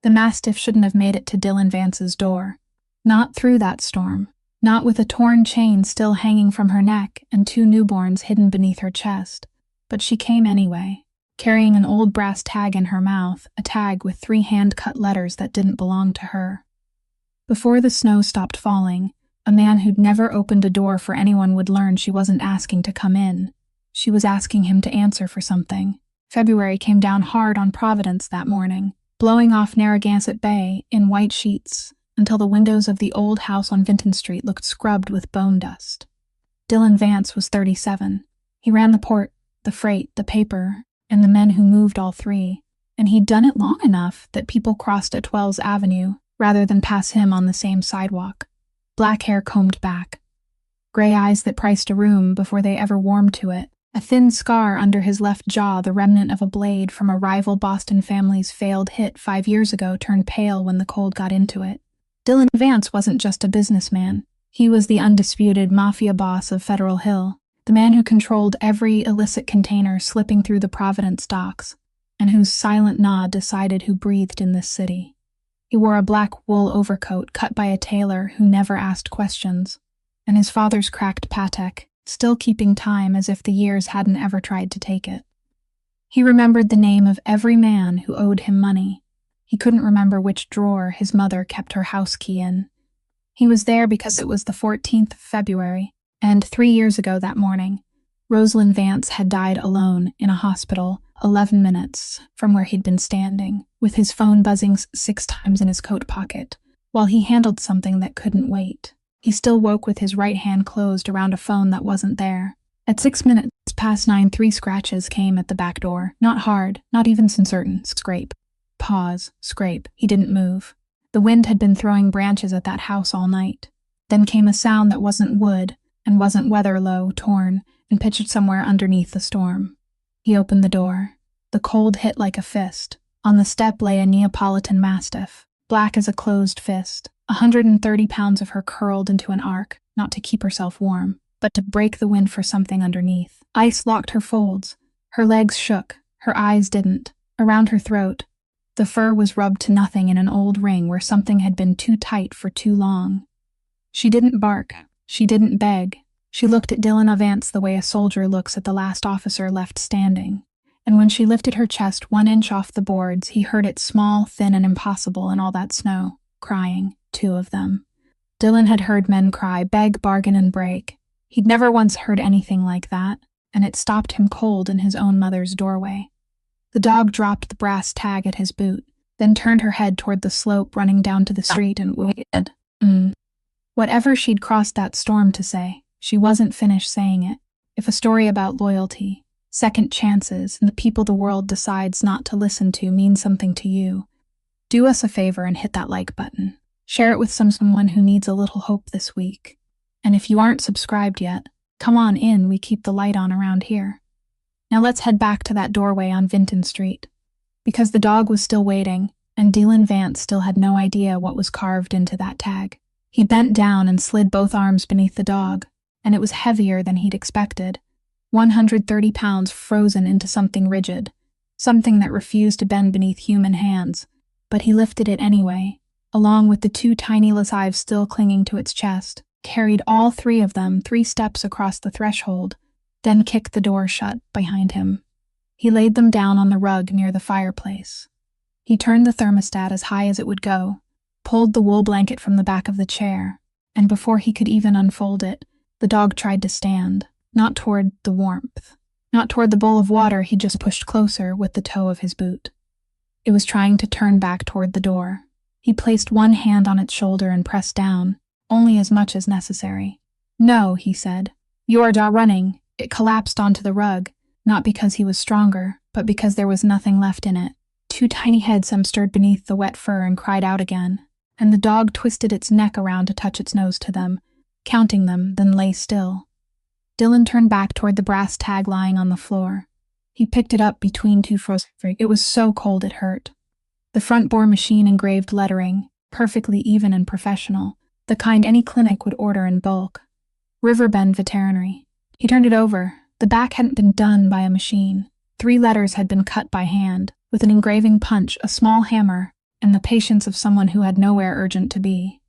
The Mastiff shouldn't have made it to Dylan Vance's door. Not through that storm. Not with a torn chain still hanging from her neck and 2 newborns hidden beneath her chest. But she came anyway, carrying an old brass tag in her mouth, a tag with 3 hand-cut letters that didn't belong to her. Before the snow stopped falling, a man who'd never opened a door for anyone would learn she wasn't asking to come in. She was asking him to answer for something. February came down hard on Providence that morning, blowing off Narragansett Bay in white sheets until the windows of the old house on Vinton Street looked scrubbed with bone dust. Dylan Vance was 37. He ran the port, the freight, the paper, and the men who moved all 3, and he'd done it long enough that people crossed at Wells Avenue rather than pass him on the same sidewalk. Black hair combed back, gray eyes that priced a room before they ever warmed to it, a thin scar under his left jaw, the remnant of a blade from a rival Boston family's failed hit 5 years ago, turned pale when the cold got into it. Dylan Vance wasn't just a businessman. He was the undisputed mafia boss of Federal Hill, the man who controlled every illicit container slipping through the Providence docks, and whose silent nod decided who breathed in this city. He wore a black wool overcoat cut by a tailor who never asked questions, and his father's cracked Patek, still keeping time as if the years hadn't ever tried to take it. He remembered the name of every man who owed him money. He couldn't remember which drawer his mother kept her house key in. He was there because it was the 14th of February, and 3 years ago that morning, Rosalind Vance had died alone in a hospital 11 minutes from where he'd been standing, with his phone buzzing 6 times in his coat pocket, while he handled something that couldn't wait. He still woke with his right hand closed around a phone that wasn't there. At 6 minutes past 9, 3 scratches came at the back door. Not hard, not even uncertain. Scrape. Pause. Scrape. He didn't move. The wind had been throwing branches at that house all night. Then came a sound that wasn't wood, and wasn't weather low, torn, and pitched somewhere underneath the storm. He opened the door. The cold hit like a fist. On the step lay a Neapolitan Mastiff, black as a closed fist. 130 pounds of her curled into an arc, not to keep herself warm, but to break the wind for something underneath. Ice locked her folds. Her legs shook. Her eyes didn't. Around her throat, the fur was rubbed to nothing in an old ring where something had been too tight for too long. She didn't bark. She didn't beg. She looked at Dylan Vance the way a soldier looks at the last officer left standing. And when she lifted her chest 1 inch off the boards, he heard it small, thin, and impossible in all that snow, crying, 2 of them. Dylan had heard men cry, beg, bargain, and break. He'd never once heard anything like that, and it stopped him cold in his own mother's doorway. The dog dropped the brass tag at his boot, then turned her head toward the slope running down to the street and waited. Whatever she'd crossed that storm to say, she wasn't finished saying it. If a story about loyalty, second chances, and the people the world decides not to listen to means something to you, do us a favor and hit that like button. Share it with someone who needs a little hope this week. And if you aren't subscribed yet, come on in, we keep the light on around here. Now let's head back to that doorway on Vinton Street. Because the dog was still waiting, and Dylan Vance still had no idea what was carved into that tag. He bent down and slid both arms beneath the dog, and it was heavier than he'd expected. 130 pounds frozen into something rigid, something that refused to bend beneath human hands. But he lifted it anyway, along with the 2 tiny lives still clinging to its chest, carried all 3 of them 3 steps across the threshold, then kicked the door shut behind him. He laid them down on the rug near the fireplace. He turned the thermostat as high as it would go, pulled the wool blanket from the back of the chair, and before he could even unfold it, the dog tried to stand, not toward the warmth, not toward the bowl of water he just pushed closer with the toe of his boot. It was trying to turn back toward the door. He placed one hand on its shoulder and pressed down, only as much as necessary. "No," he said. "You're running." It collapsed onto the rug, not because he was stronger, but because there was nothing left in it. 2 tiny heads stirred beneath the wet fur and cried out again, and the dog twisted its neck around to touch its nose to them, counting them, then lay still. Dylan turned back toward the brass tag lying on the floor. He picked it up between 2 frozen. It was so cold it hurt. The front bore machine engraved lettering, perfectly even and professional, the kind any clinic would order in bulk. Riverbend Veterinary. He turned it over. The back hadn't been done by a machine. 3 letters had been cut by hand, with an engraving punch, a small hammer, and the patience of someone who had nowhere urgent to be.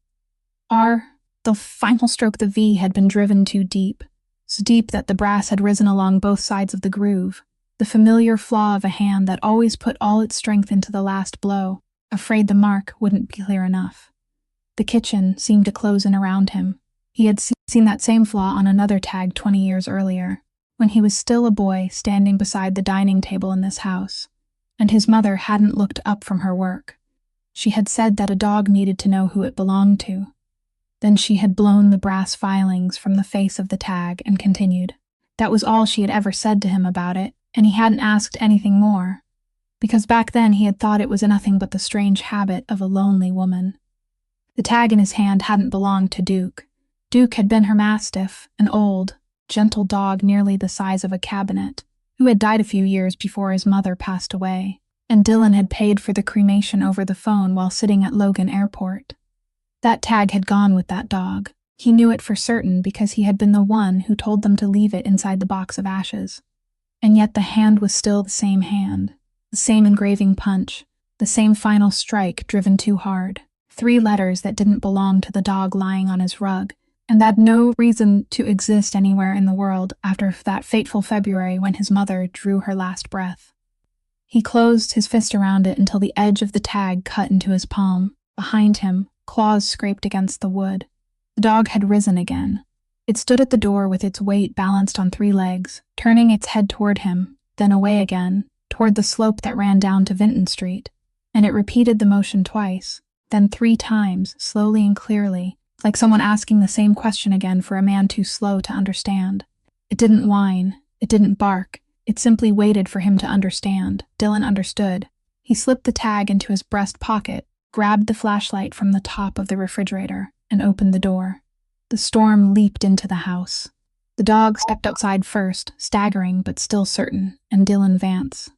The final stroke, the V, had been driven too deep, so deep that the brass had risen along both sides of the groove, the familiar flaw of a hand that always put all its strength into the last blow, afraid the mark wouldn't be clear enough. The kitchen seemed to close in around him. He had seen that same flaw on another tag 20 years earlier, when he was still a boy standing beside the dining table in this house, and his mother hadn't looked up from her work. She had said that a dog needed to know who it belonged to. Then she had blown the brass filings from the face of the tag and continued. That was all she had ever said to him about it, and he hadn't asked anything more, because back then he had thought it was nothing but the strange habit of a lonely woman. The tag in his hand hadn't belonged to Duke. Duke had been her mastiff, an old, gentle dog nearly the size of a cabinet, who had died a few years before his mother passed away, and Dylan had paid for the cremation over the phone while sitting at Logan Airport. That tag had gone with that dog. He knew it for certain because he had been the one who told them to leave it inside the box of ashes. And yet the hand was still the same hand, the same engraving punch, the same final strike driven too hard. 3 letters that didn't belong to the dog lying on his rug, and that had no reason to exist anywhere in the world after that fateful February when his mother drew her last breath. He closed his fist around it until the edge of the tag cut into his palm. Behind him, claws scraped against the wood. The dog had risen again. It stood at the door with its weight balanced on 3 legs, turning its head toward him, then away again, toward the slope that ran down to Vinton Street, and it repeated the motion twice, then 3 times, slowly and clearly, like someone asking the same question again for a man too slow to understand. It didn't whine, it didn't bark, it simply waited for him to understand. Dylan understood. He slipped the tag into his breast pocket, grabbed the flashlight from the top of the refrigerator, and opened the door. The storm leaped into the house. The dog stepped outside first, staggering but still certain, and Dylan Vance,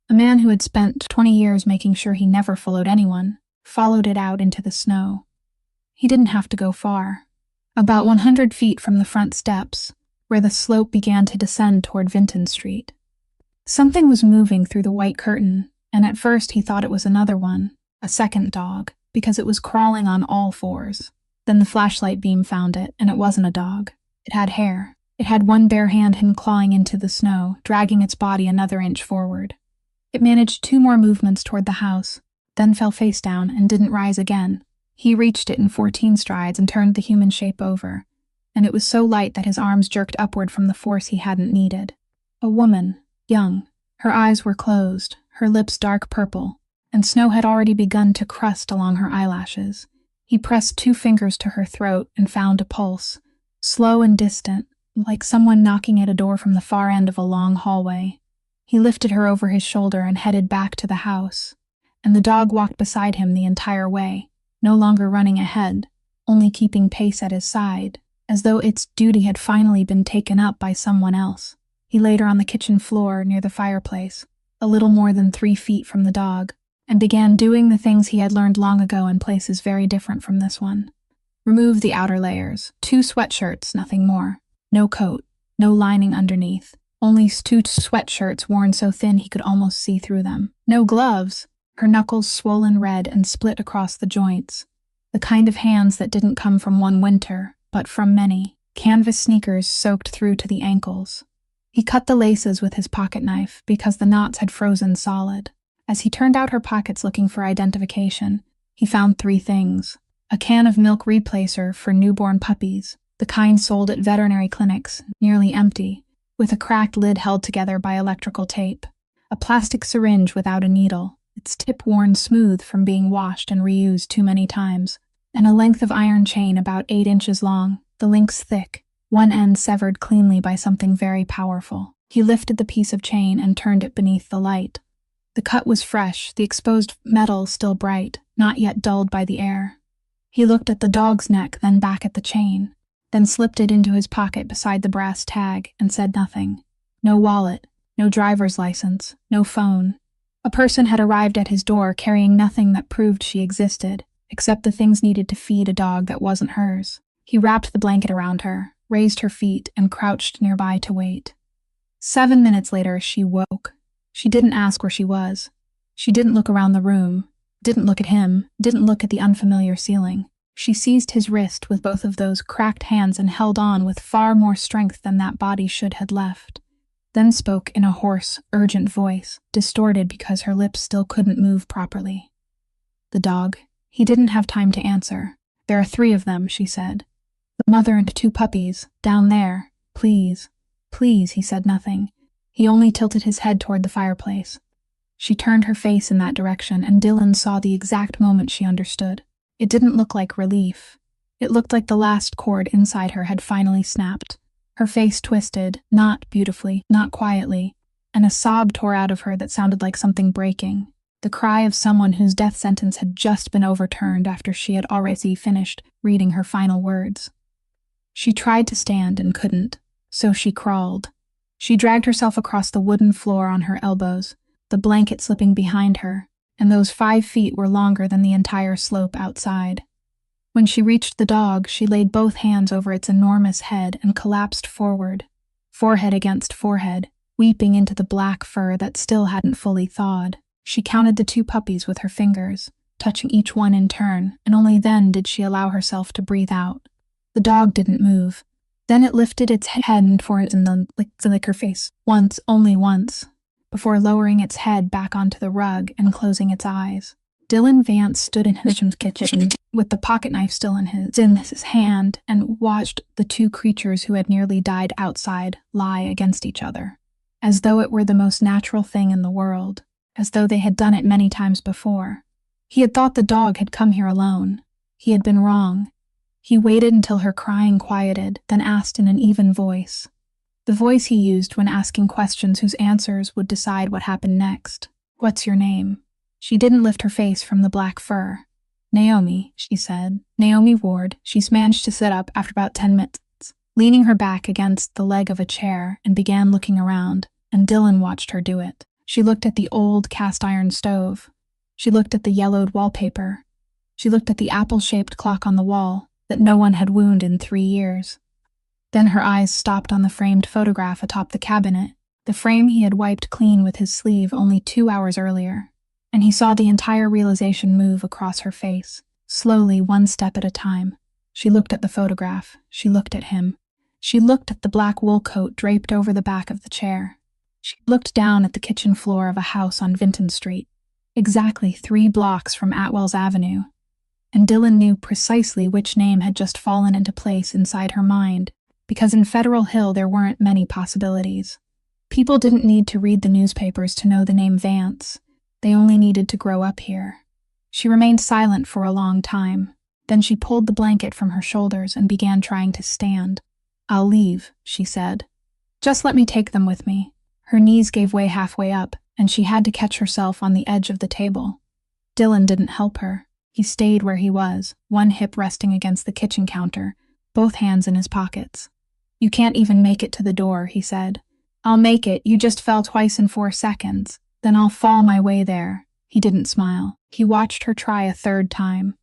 a man who had spent 20 years making sure he never followed anyone, followed it out into the snow. He didn't have to go far. About 100 feet from the front steps, where the slope began to descend toward Vinton Street. Something was moving through the white curtain, and at first he thought it was another one, a second dog, because it was crawling on all 4s. Then the flashlight beam found it, and it wasn't a dog. It had hair. It had one bare hand clawing into the snow, dragging its body another inch forward. It managed 2 more movements toward the house, then fell face down and didn't rise again. He reached it in 14 strides and turned the human shape over, and it was so light that his arms jerked upward from the force he hadn't needed. A woman, young. Her eyes were closed, her lips dark purple, and snow had already begun to crust along her eyelashes. He pressed 2 fingers to her throat and found a pulse, slow and distant, like someone knocking at a door from the far end of a long hallway. He lifted her over his shoulder and headed back to the house, and the dog walked beside him the entire way, no longer running ahead, only keeping pace at his side, as though its duty had finally been taken up by someone else. He laid her on the kitchen floor near the fireplace, a little more than 3 feet from the dog, and began doing the things he had learned long ago in places very different from this one. Remove the outer layers, 2 sweatshirts, nothing more. No coat, no lining underneath, only 2 sweatshirts worn so thin he could almost see through them. No gloves, her knuckles swollen red and split across the joints. The kind of hands that didn't come from one winter, but from many. Canvas sneakers soaked through to the ankles. He cut the laces with his pocket knife because the knots had frozen solid. As he turned out her pockets looking for identification, he found 3 things. A can of milk replacer for newborn puppies, the kind sold at veterinary clinics, nearly empty, with a cracked lid held together by electrical tape. A plastic syringe without a needle, its tip worn smooth from being washed and reused too many times, and a length of iron chain about 8 inches long, the links thick, one end severed cleanly by something very powerful. He lifted the piece of chain and turned it beneath the light. The cut was fresh, the exposed metal still bright, not yet dulled by the air. He looked at the dog's neck, then back at the chain, then slipped it into his pocket beside the brass tag and said nothing. No wallet, no driver's license, no phone. A person had arrived at his door carrying nothing that proved she existed, except the things needed to feed a dog that wasn't hers. He wrapped the blanket around her, raised her feet, and crouched nearby to wait. 7 minutes later, she woke. She didn't ask where she was. She didn't look around the room. Didn't look at him, didn't look at the unfamiliar ceiling. She seized his wrist with both of those cracked hands and held on with far more strength than that body should had left. Then spoke in a hoarse, urgent voice, distorted because her lips still couldn't move properly. The dog. He didn't have time to answer. There are 3 of them, she said. The mother and 2 puppies, down there. Please. Please, he said nothing. He only tilted his head toward the fireplace. She turned her face in that direction, and Dylan saw the exact moment she understood. It didn't look like relief. It looked like the last cord inside her had finally snapped. Her face twisted, not beautifully, not quietly, and a sob tore out of her that sounded like something breaking. The cry of someone whose death sentence had just been overturned after she had already finished reading her final words. She tried to stand and couldn't, so she crawled. She dragged herself across the wooden floor on her elbows, the blanket slipping behind her, and those 5 feet were longer than the entire slope outside. When she reached the dog, she laid both hands over its enormous head and collapsed forward, forehead against forehead, weeping into the black fur that still hadn't fully thawed. She counted the 2 puppies with her fingers, touching each one in turn, and only then did she allow herself to breathe out. The dog didn't move. Then it lifted its head for it and then licked her face. Once, only once, before lowering its head back onto the rug and closing its eyes. Dylan Vance stood in his kitchen with the pocket knife still in his hand and watched the 2 creatures who had nearly died outside lie against each other, as though it were the most natural thing in the world, as though they had done it many times before. He had thought the dog had come here alone. He had been wrong. He waited until her crying quieted, then asked in an even voice. The voice he used when asking questions whose answers would decide what happened next. "What's your name?" She didn't lift her face from the black fur. "Naomi," she said. "Naomi Ward." She managed to sit up after about 10 minutes, leaning her back against the leg of a chair, and began looking around, and Dylan watched her do it. She looked at the old cast-iron stove. She looked at the yellowed wallpaper. She looked at the apple-shaped clock on the wall that no one had wound in 3 years. Then her eyes stopped on the framed photograph atop the cabinet, the frame he had wiped clean with his sleeve only 2 hours earlier, and he saw the entire realization move across her face, slowly, 1 step at a time. She looked at the photograph. She looked at him. She looked at the black wool coat draped over the back of the chair. She looked down at the kitchen floor of a house on Vinton Street, exactly 3 blocks from Atwell's Avenue. And Dylan knew precisely which name had just fallen into place inside her mind, because in Federal Hill there weren't many possibilities. People didn't need to read the newspapers to know the name Vance. They only needed to grow up here. She remained silent for a long time. Then she pulled the blanket from her shoulders and began trying to stand. "I'll leave," she said. "Just let me take them with me." Her knees gave way halfway up, and she had to catch herself on the edge of the table. Dylan didn't help her. He stayed where he was, one hip resting against the kitchen counter, both hands in his pockets. "You can't even make it to the door," he said. "I'll make it. You just fell twice in 4 seconds. Then I'll fall my way there." He didn't smile. He watched her try a 3rd time.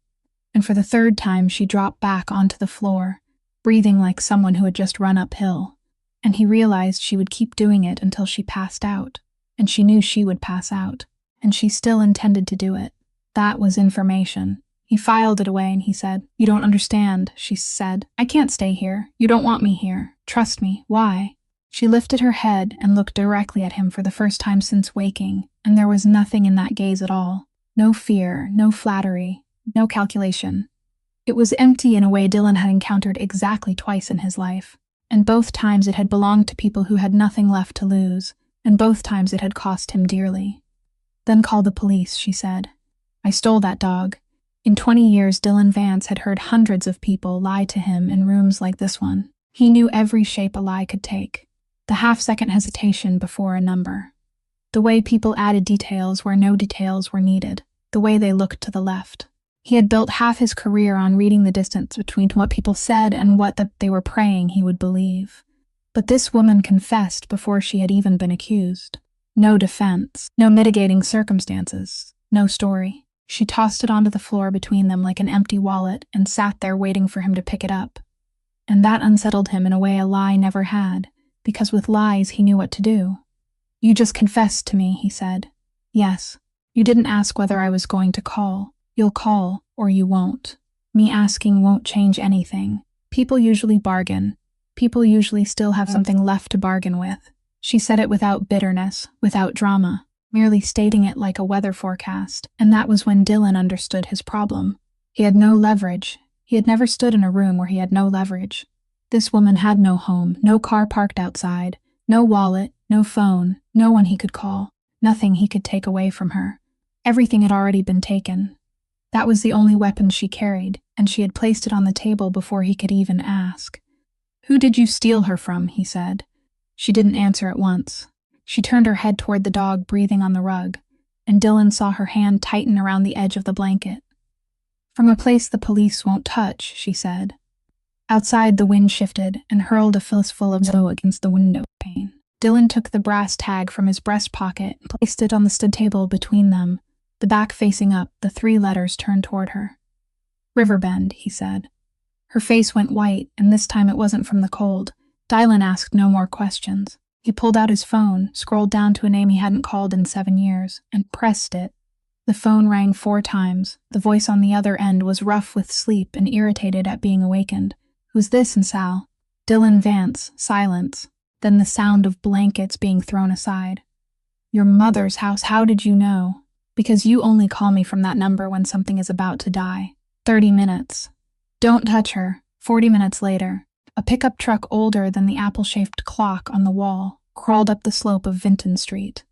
And for the 3rd time, she dropped back onto the floor, breathing like someone who had just run uphill. And he realized she would keep doing it until she passed out. And she knew she would pass out. And she still intended to do it. That was information. He filed it away and he said, "You don't understand," she said. "I can't stay here. You don't want me here. Trust me. Why?" She lifted her head and looked directly at him for the first time since waking, and there was nothing in that gaze at all. No fear, no flattery, no calculation. It was empty in a way Dylan had encountered exactly twice in his life, and both times it had belonged to people who had nothing left to lose, and both times it had cost him dearly. "Then call the police," she said. "I stole that dog." In 20 years, Dylan Vance had heard hundreds of people lie to him in rooms like this one. He knew every shape a lie could take. The half-second hesitation before a number. The way people added details where no details were needed. The way they looked to the left. He had built half his career on reading the distance between what people said and what they were praying he would believe. But this woman confessed before she had even been accused. No defense, no mitigating circumstances, no story. She tossed it onto the floor between them like an empty wallet and sat there waiting for him to pick it up. And that unsettled him in a way a lie never had, because with lies he knew what to do. "You just confessed to me," he said. "Yes." You didn't ask whether I was going to call. You'll call, or you won't. Me asking won't change anything. People usually bargain. People usually still have something left to bargain with. She said it without bitterness, without drama, merely stating it like a weather forecast, and that was when Dylan understood his problem. He had no leverage. He had never stood in a room where he had no leverage. This woman had no home, no car parked outside, no wallet, no phone, no one he could call, nothing he could take away from her. Everything had already been taken. That was the only weapon she carried, and she had placed it on the table before he could even ask. "Who did you steal her from?" he said. She didn't answer at once. She turned her head toward the dog breathing on the rug, and Dylan saw her hand tighten around the edge of the blanket. "From a place the police won't touch," she said. Outside, the wind shifted and hurled a fistful of snow against the window pane. Dylan took the brass tag from his breast pocket and placed it on the stud table between them, the back facing up, the 3 letters turned toward her. "Riverbend," he said. Her face went white, and this time it wasn't from the cold. Dylan asked no more questions. He pulled out his phone, scrolled down to a name he hadn't called in 7 years, and pressed it. The phone rang 4 times. The voice on the other end was rough with sleep and irritated at being awakened. "Who's this, and Sal?" "Dylan Vance." Silence. Then the sound of blankets being thrown aside. "Your mother's house, how did you know?" "Because you only call me from that number when something is about to die." 30 minutes. "Don't touch her." 40 minutes later. A pickup truck older than the apple-shaped clock on the wall crawled up the slope of Vinton Street,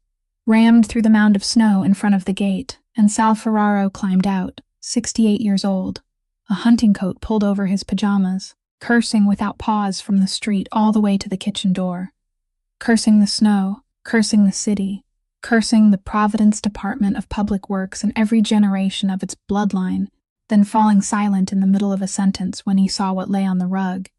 rammed through the mound of snow in front of the gate, and Sal Ferraro climbed out, 68 years old, a hunting coat pulled over his pajamas, cursing without pause from the street all the way to the kitchen door. Cursing the snow, cursing the city, cursing the Providence Department of Public Works and every generation of its bloodline, then falling silent in the middle of a sentence when he saw what lay on the rug.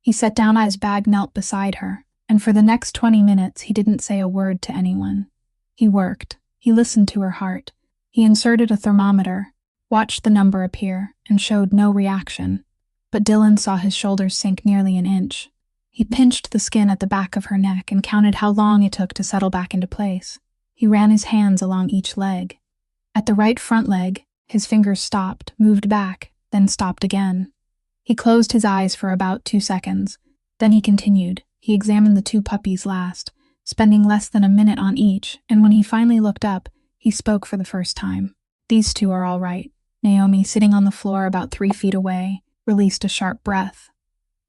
He sat down as his bag knelt beside her, and for the next 20 minutes he didn't say a word to anyone. He worked. He listened to her heart. He inserted a thermometer, watched the number appear, and showed no reaction. But Dylan saw his shoulders sink nearly an inch. He pinched the skin at the back of her neck and counted how long it took to settle back into place. He ran his hands along each leg. At the right front leg, his fingers stopped, moved back, then stopped again. He closed his eyes for about 2 seconds. Then he continued. He examined the 2 puppies last, spending less than a minute on each, and when he finally looked up, he spoke for the first time. "These 2 are all right." Naomi, sitting on the floor about 3 feet away, released a sharp breath.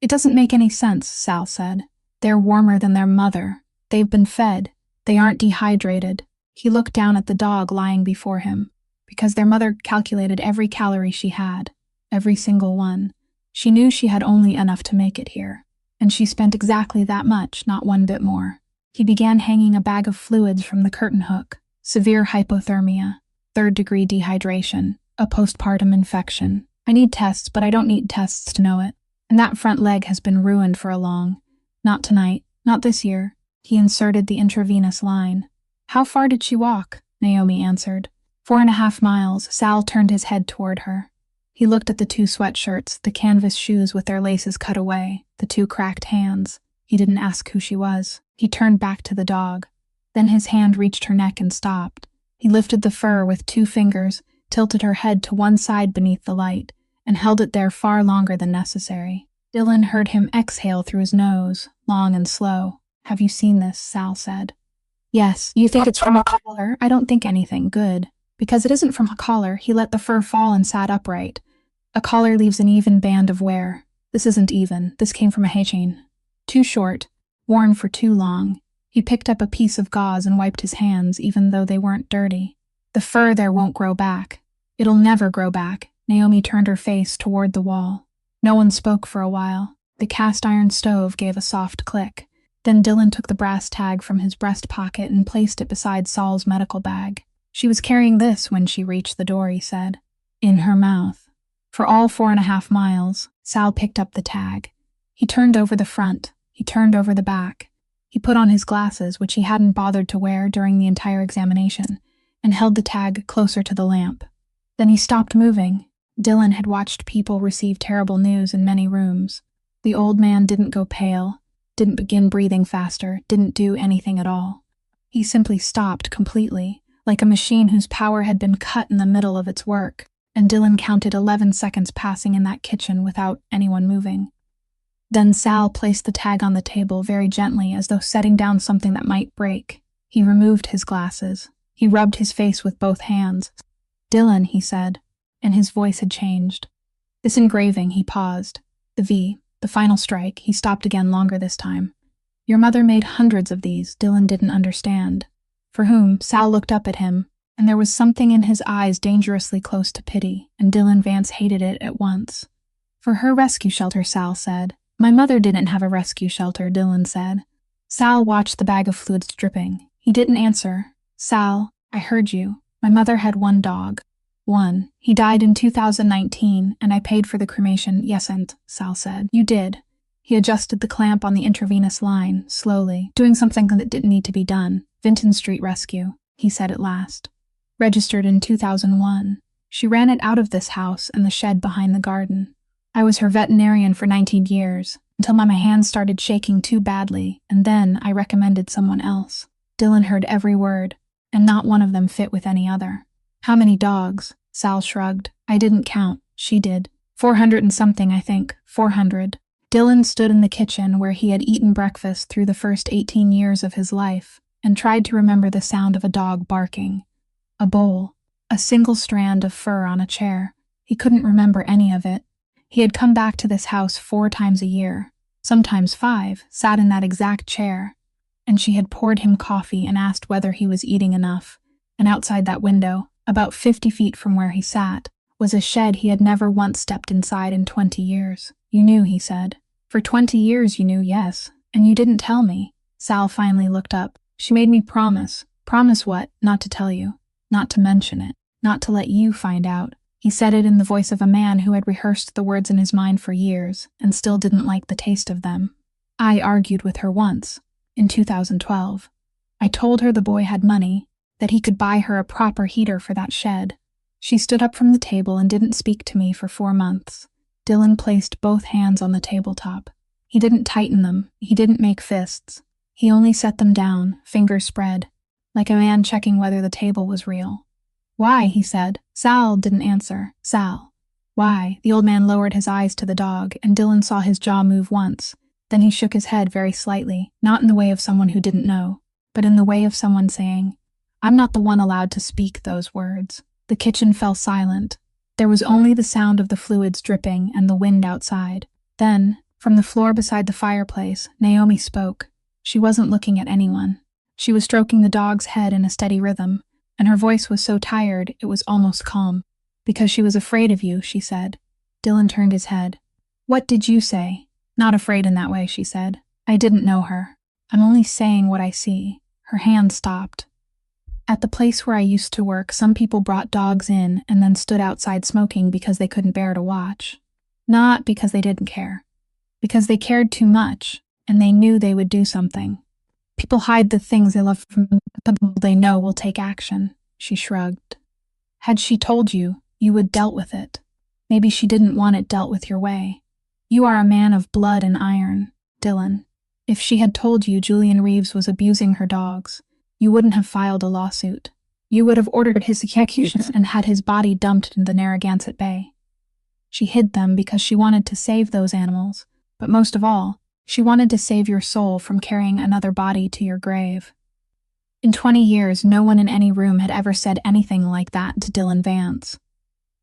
"It doesn't make any sense," Sal said. "They're warmer than their mother. They've been fed. They aren't dehydrated." He looked down at the dog lying before him. Because their mother calculated every calorie she had, every single one. She knew she had only enough to make it here, and she spent exactly that much, not one bit more. He began hanging a bag of fluids from the curtain hook. Severe hypothermia, 3rd-degree dehydration, a postpartum infection. "I need tests, but I don't need tests to know it. And that front leg has been ruined for a long. Not tonight, not this year." He inserted the intravenous line. "How far did she walk?" Naomi answered. 4.5 miles. Sal turned his head toward her. He looked at the 2 sweatshirts, the canvas shoes with their laces cut away, the 2 cracked hands. He didn't ask who she was. He turned back to the dog. Then his hand reached her neck and stopped. He lifted the fur with 2 fingers, tilted her head to one side beneath the light, and held it there far longer than necessary. Dylan heard him exhale through his nose, long and slow. "Have you seen this?" Sal said. "Yes." "You think it's from a collar?" "I don't think anything. Good. Because it isn't from a collar." He let the fur fall and sat upright. "A collar leaves an even band of wear. This isn't even. This came from a hay chain. Too short. Worn for too long." He picked up a piece of gauze and wiped his hands, even though they weren't dirty. "The fur there won't grow back. It'll never grow back." Naomi turned her face toward the wall. No one spoke for a while. The cast-iron stove gave a soft click. Then Dylan took the brass tag from his breast pocket and placed it beside Saul's medical bag. "She was carrying this when she reached the door," he said. "In her mouth." For all 4.5 miles, Sal picked up the tag. He turned over the front. He turned over the back. He put on his glasses, which he hadn't bothered to wear during the entire examination, and held the tag closer to the lamp. Then he stopped moving. Dylan had watched people receive terrible news in many rooms. The old man didn't go pale, didn't begin breathing faster, didn't do anything at all. He simply stopped completely, like a machine whose power had been cut in the middle of its work, and Dylan counted 11 seconds passing in that kitchen without anyone moving. Then Sal placed the tag on the table very gently, as though setting down something that might break. He removed his glasses. He rubbed his face with both hands. "Dylan," he said, and his voice had changed. "This engraving," he paused. The V, the final strike, he stopped again longer this time. "Your mother made hundreds of these," Dylan didn't understand. For whom? Sal looked up at him, and there was something in his eyes dangerously close to pity, and Dylan Vance hated it at once. "For her rescue shelter," Sal said. "My mother didn't have a rescue shelter," Dylan said. Sal watched the bag of fluids dripping. He didn't answer. "Sal, I heard you. My mother had one dog. One. He died in 2019, and I paid for the cremation." "Yes, and," Sal said. "You did." He adjusted the clamp on the intravenous line, slowly, doing something that didn't need to be done. "Vinton Street Rescue," he said at last. "Registered in 2001. She ran it out of this house and the shed behind the garden. I was her veterinarian for 19 years, until my hands started shaking too badly, and then I recommended someone else." Dylan heard every word, and not one of them fit with any other. "How many dogs?" Sal shrugged. "I didn't count. She did. 400 and something, I think. 400. Dylan stood in the kitchen where he had eaten breakfast through the first 18 years of his life, and tried to remember the sound of a dog barking. A bowl. A single strand of fur on a chair. He couldn't remember any of it. He had come back to this house 4 times a year, sometimes 5, sat in that exact chair, and she had poured him coffee and asked whether he was eating enough, and outside that window, about 50 feet from where he sat, was a shed he had never once stepped inside in 20 years. "You knew," he said. "For 20 years you knew, yes, and you didn't tell me." Sal finally looked up. "She made me promise." "Promise what?" "Not to tell you. Not to mention it. Not to let you find out." He said it in the voice of a man who had rehearsed the words in his mind for years, and still didn't like the taste of them. "I argued with her once, in 2012. I told her the boy had money, that he could buy her a proper heater for that shed. She stood up from the table and didn't speak to me for 4 months. Dylan placed both hands on the tabletop. He didn't tighten them. He didn't make fists. He only set them down, fingers spread, like a man checking whether the table was real. "Why?" he said. Sal didn't answer. "Sal. Why?" The old man lowered his eyes to the dog, and Dylan saw his jaw move once. Then he shook his head very slightly, not in the way of someone who didn't know, but in the way of someone saying, "I'm not the one allowed to speak those words." The kitchen fell silent. There was only the sound of the fluids dripping and the wind outside. Then, from the floor beside the fireplace, Naomi spoke. She wasn't looking at anyone. She was stroking the dog's head in a steady rhythm, and her voice was so tired it was almost calm. "Because she was afraid of you," she said. Dylan turned his head. "What did you say?" "Not afraid in that way," she said. "I didn't know her. I'm only saying what I see." Her hand stopped. "At the place where I used to work, some people brought dogs in and then stood outside smoking because they couldn't bear to watch. Not because they didn't care. Because they cared too much, and they knew they would do something. People hide the things they love from the people they know will take action." She shrugged. "Had she told you, you would dealt with it. Maybe she didn't want it dealt with your way. You are a man of blood and iron, Dylan. If she had told you Julian Reeves was abusing her dogs, you wouldn't have filed a lawsuit. You would have ordered his execution and had his body dumped in the Narragansett Bay. She hid them because she wanted to save those animals, but most of all, she wanted to save your soul from carrying another body to your grave." In 20 years, no one in any room had ever said anything like that to Dylan Vance.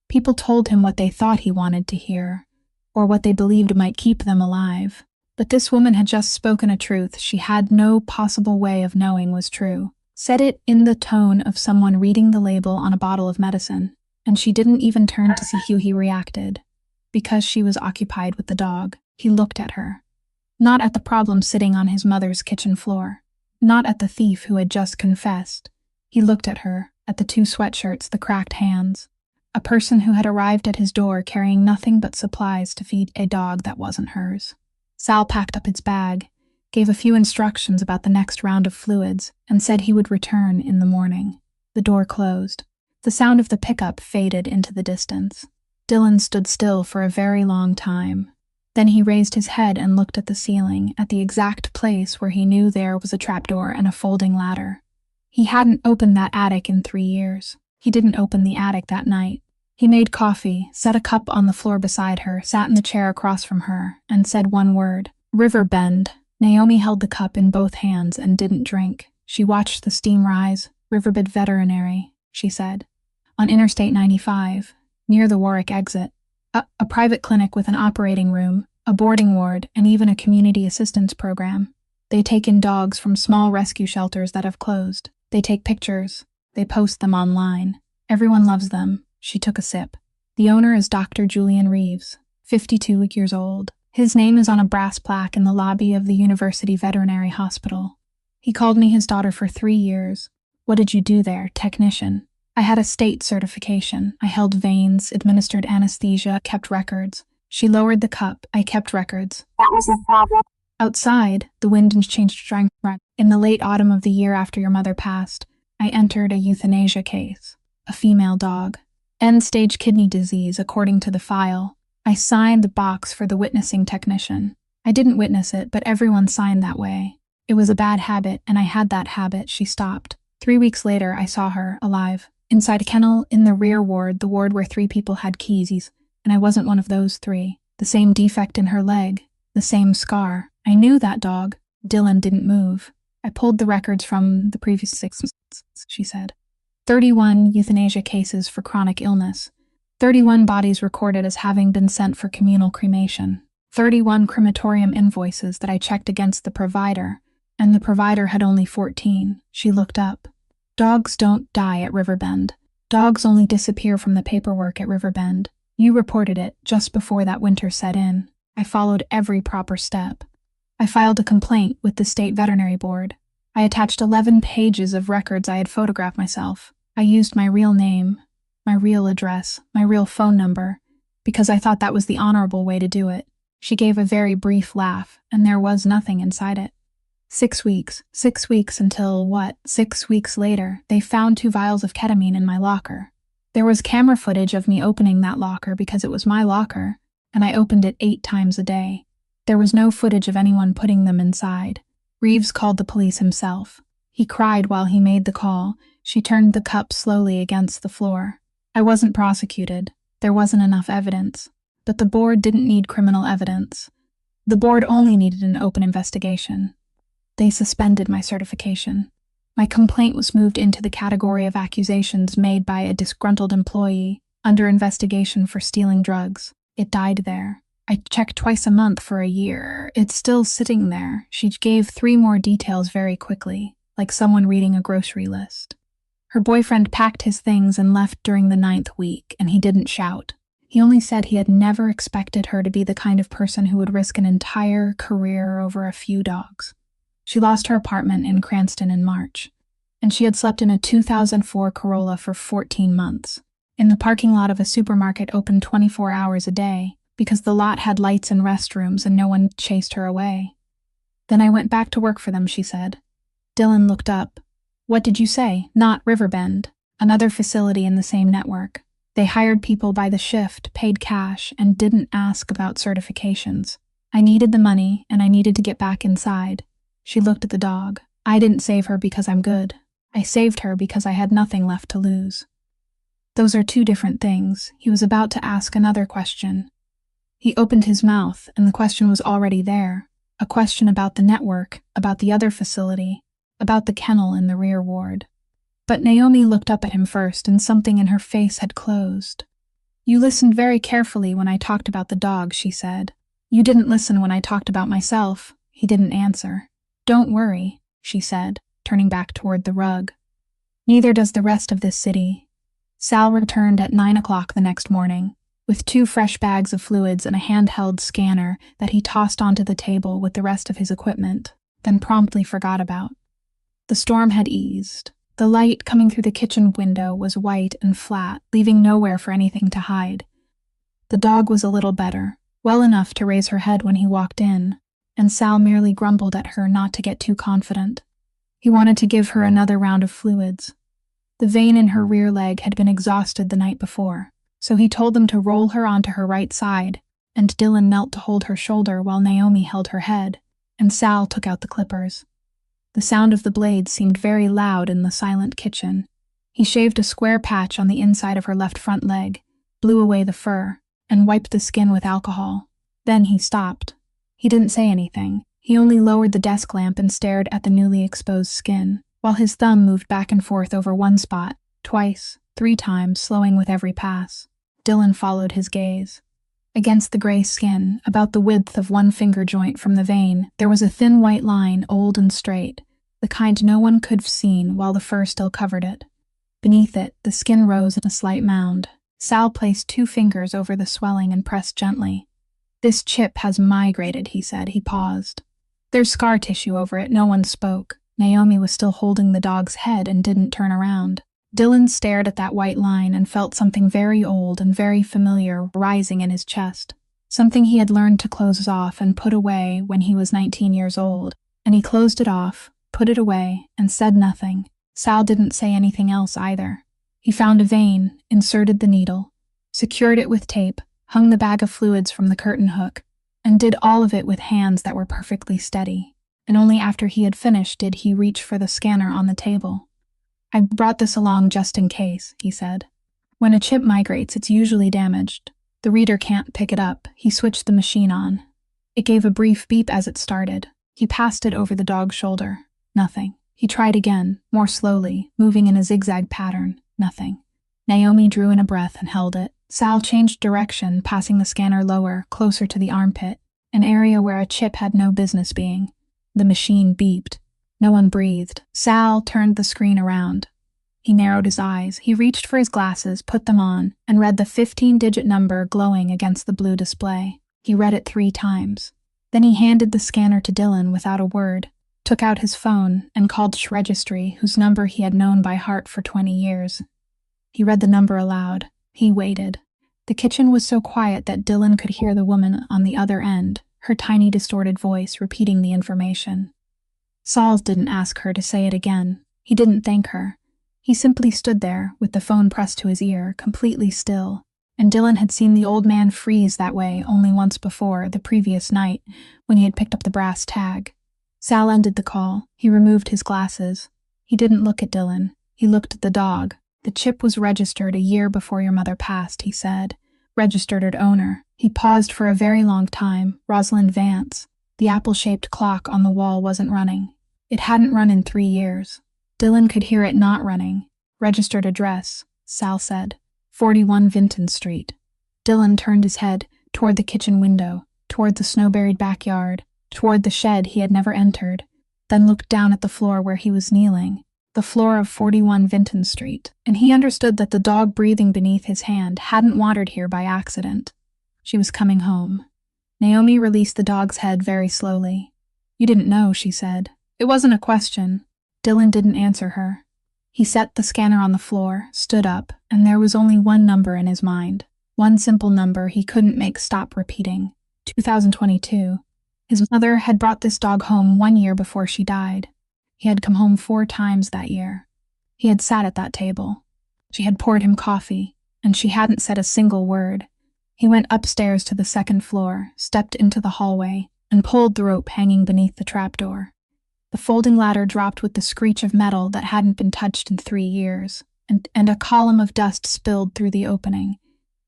People told him what they thought he wanted to hear, or what they believed might keep them alive. But this woman had just spoken a truth she had no possible way of knowing was true. Said it in the tone of someone reading the label on a bottle of medicine, and she didn't even turn to see how he reacted. Because she was occupied with the dog, he looked at her. Not at the problem sitting on his mother's kitchen floor. Not at the thief who had just confessed. He looked at her, at the 2 sweatshirts, the cracked hands. A person who had arrived at his door carrying nothing but supplies to feed a dog that wasn't hers. Sal packed up his bag, gave a few instructions about the next round of fluids, and said he would return in the morning. The door closed. The sound of the pickup faded into the distance. Dylan stood still for a very long time. Then he raised his head and looked at the ceiling, at the exact place where he knew there was a trapdoor and a folding ladder. He hadn't opened that attic in 3 years. He didn't open the attic that night. He made coffee, set a cup on the floor beside her, sat in the chair across from her, and said one word, Riverbend. Naomi held the cup in both hands and didn't drink. She watched the steam rise. Riverbend Veterinary, she said. On Interstate 95, near the Warwick exit. A private clinic with an operating room, a boarding ward, and even a community assistance program. They take in dogs from small rescue shelters that have closed. They take pictures. They post them online. Everyone loves them. She took a sip. The owner is Dr. Julian Reeves, 52 years old. His name is on a brass plaque in the lobby of the University Veterinary Hospital. He called me his daughter for 3 years. What did you do there, technician? I had a state certification. I held veins, administered anesthesia, kept records. She lowered the cup. I kept records. That was a problem. Outside, the wind changed strength. In the late autumn of the year after your mother passed, I entered a euthanasia case. A female dog. End-stage kidney disease, according to the file. I signed the box for the witnessing technician. I didn't witness it, but everyone signed that way. It was a bad habit, and I had that habit. She stopped. 3 weeks later, I saw her, alive. Inside a kennel, in the rear ward, the ward where 3 people had keys, and I wasn't one of those 3. The same defect in her leg. The same scar. I knew that dog. Dylan didn't move. I pulled the records from the previous 6 months, she said. 31 euthanasia cases for chronic illness. 31 bodies recorded as having been sent for communal cremation. 31 crematorium invoices that I checked against the provider, and the provider had only 14. She looked up. Dogs don't die at Riverbend. Dogs only disappear from the paperwork at Riverbend. You reported it just before that winter set in. I followed every proper step. I filed a complaint with the State Veterinary Board. I attached 11 pages of records I had photographed myself. I used my real name, my real address, my real phone number, because I thought that was the honorable way to do it. She gave a very brief laugh, and there was nothing inside it. 6 weeks. 6 weeks until what? 6 weeks later, they found 2 vials of ketamine in my locker. There was camera footage of me opening that locker because it was my locker, and I opened it 8 times a day. There was no footage of anyone putting them inside. Reeves called the police himself. He cried while he made the call. She turned the cup slowly against the floor. I wasn't prosecuted. There wasn't enough evidence. But the board didn't need criminal evidence. The board only needed an open investigation. They suspended my certification. My complaint was moved into the category of accusations made by a disgruntled employee under investigation for stealing drugs. It died there. I checked twice a month for a year. It's still sitting there. She gave 3 more details very quickly, like someone reading a grocery list. Her boyfriend packed his things and left during the 9th week, and he didn't shout. He only said he had never expected her to be the kind of person who would risk an entire career over a few dogs. She lost her apartment in Cranston in March, and she had slept in a 2004 Corolla for 14 months, in the parking lot of a supermarket open 24 hours a day, because the lot had lights and restrooms and no one chased her away. Then I went back to work for them, she said. Dylan looked up. What did you say? Not Riverbend. Another facility in the same network. They hired people by the shift, paid cash, and didn't ask about certifications. I needed the money, and I needed to get back inside. She looked at the dog. I didn't save her because I'm good. I saved her because I had nothing left to lose. Those are 2 different things. He was about to ask another question. He opened his mouth, and the question was already there. A question about the network, about the other facility, about the kennel in the rear ward. But Naomi looked up at him first, and something in her face had closed. You listened very carefully when I talked about the dog, she said. You didn't listen when I talked about myself. He didn't answer. Don't worry, she said, turning back toward the rug. Neither does the rest of this city. Sal returned at 9 o'clock the next morning, with 2 fresh bags of fluids and a handheld scanner that he tossed onto the table with the rest of his equipment, then promptly forgot about. The storm had eased. The light coming through the kitchen window was white and flat, leaving nowhere for anything to hide. The dog was a little better, well enough to raise her head when he walked in, and Sal merely grumbled at her not to get too confident. He wanted to give her another round of fluids. The vein in her rear leg had been exhausted the night before, so he told them to roll her onto her right side, and Dylan knelt to hold her shoulder while Naomi held her head, and Sal took out the clippers. The sound of the blade seemed very loud in the silent kitchen. He shaved a square patch on the inside of her left front leg, blew away the fur, and wiped the skin with alcohol. Then he stopped. He didn't say anything. He only lowered the desk lamp and stared at the newly exposed skin, while his thumb moved back and forth over one spot, twice, 3 times, slowing with every pass. Dylan followed his gaze. Against the gray skin, about the width of one finger joint from the vein, there was a thin white line, old and straight, the kind no one could have seen while the fur still covered it. Beneath it, the skin rose in a slight mound. Sal placed 2 fingers over the swelling and pressed gently. "This chip has migrated," he said. He paused. "There's scar tissue over it." No one spoke. Naomi was still holding the dog's head and didn't turn around. Dylan stared at that white line and felt something very old and very familiar rising in his chest. Something he had learned to close off and put away when he was 19 years old. And he closed it off, put it away, and said nothing. Sal didn't say anything else either. He found a vein, inserted the needle, secured it with tape, hung the bag of fluids from the curtain hook, and did all of it with hands that were perfectly steady. And only after he had finished did he reach for the scanner on the table. "I brought this along just in case," he said. "When a chip migrates, it's usually damaged. The reader can't pick it up." He switched the machine on. It gave a brief beep as it started. He passed it over the dog's shoulder. Nothing. He tried again, more slowly, moving in a zigzag pattern. Nothing. Naomi drew in a breath and held it. Sal changed direction, passing the scanner lower, closer to the armpit, an area where a chip had no business being. The machine beeped. No one breathed. Sal turned the screen around. He narrowed his eyes. He reached for his glasses, put them on, and read the 15-digit number glowing against the blue display. He read it 3 times. Then he handed the scanner to Dylan without a word, took out his phone, and called Sh Registry, whose number he had known by heart for 20 years. He read the number aloud. He waited. The kitchen was so quiet that Dylan could hear the woman on the other end, her tiny distorted voice repeating the information. Saul didn't ask her to say it again. He didn't thank her. He simply stood there, with the phone pressed to his ear, completely still. And Dylan had seen the old man freeze that way only once before, the previous night, when he had picked up the brass tag. Sal ended the call. He removed his glasses. He didn't look at Dylan. He looked at the dog. "The chip was registered a year before your mother passed," he said. "Registered owner." He paused for a very long time. Rosalind Vance. The apple-shaped clock on the wall wasn't running. It hadn't run in 3 years. Dylan could hear it not running. "Registered address," Sal said. 41 Vinton Street. Dylan turned his head toward the kitchen window, toward the snow-buried backyard, toward the shed he had never entered, then looked down at the floor where he was kneeling, the floor of 41 Vinton Street, and he understood that the dog breathing beneath his hand hadn't wandered here by accident. She was coming home. Naomi released the dog's head very slowly. "You didn't know," she said. "It wasn't a question." Dylan didn't answer her. He set the scanner on the floor, stood up, and there was only one number in his mind. One simple number he couldn't make stop repeating. 2022. His mother had brought this dog home 1 year before she died. He had come home 4 times that year. He had sat at that table. She had poured him coffee, and she hadn't said a single word. He went upstairs to the 2nd floor, stepped into the hallway, and pulled the rope hanging beneath the trapdoor. The folding ladder dropped with the screech of metal that hadn't been touched in 3 years, and a column of dust spilled through the opening,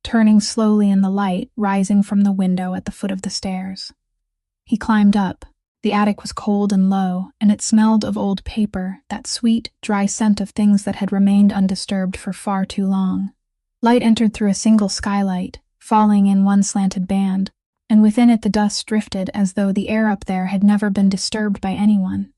turning slowly in the light rising from the window at the foot of the stairs. He climbed up. The attic was cold and low, and it smelled of old paper, that sweet, dry scent of things that had remained undisturbed for far too long. Light entered through a single skylight, falling in one slanted band, and within it the dust drifted as though the air up there had never been disturbed by anyone.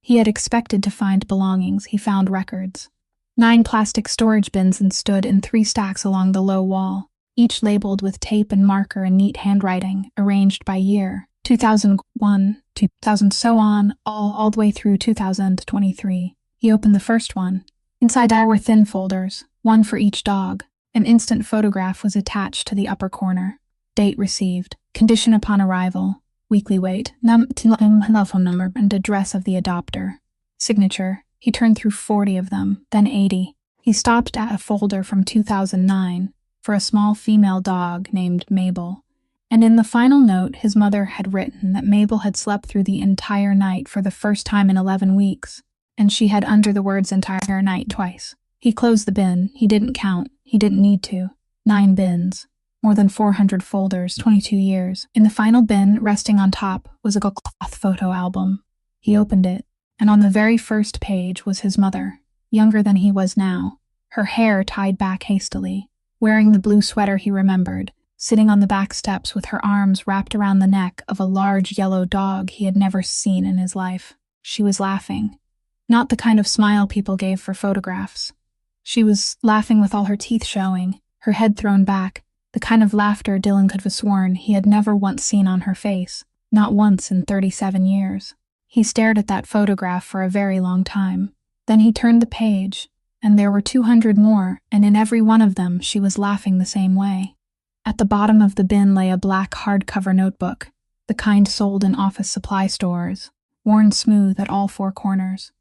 He had expected to find belongings. He found records. 9 plastic storage bins stood in 3 stacks along the low wall, each labeled with tape and marker and neat handwriting, arranged by year. 2001, 2000, so on, all the way through 2023. He opened the first one. Inside there were thin folders, one for each dog. An instant photograph was attached to the upper corner. Date received. Condition upon arrival. Weekly weight. Telephone number and address of the adopter. Signature. He turned through 40 of them, then 80. He stopped at a folder from 2009 for a small female dog named Mabel. And in the final note, his mother had written that Mabel had slept through the entire night for the first time in 11 weeks, and she had under the words entire night twice. He closed the bin. He didn't count. He didn't need to. 9 bins. More than 400 folders, 22 years. In the final bin, resting on top, was a cloth photo album. He opened it, and on the very first page was his mother, younger than he was now, her hair tied back hastily, wearing the blue sweater he remembered, sitting on the back steps with her arms wrapped around the neck of a large yellow dog he had never seen in his life. She was laughing. Not the kind of smile people gave for photographs. She was laughing with all her teeth showing, her head thrown back, the kind of laughter Dylan could have sworn he had never once seen on her face, not once in 37 years. He stared at that photograph for a very long time. Then he turned the page, and there were 200 more, and in every one of them she was laughing the same way. At the bottom of the bin lay a black hardcover notebook, the kind sold in office supply stores, worn smooth at all 4 corners.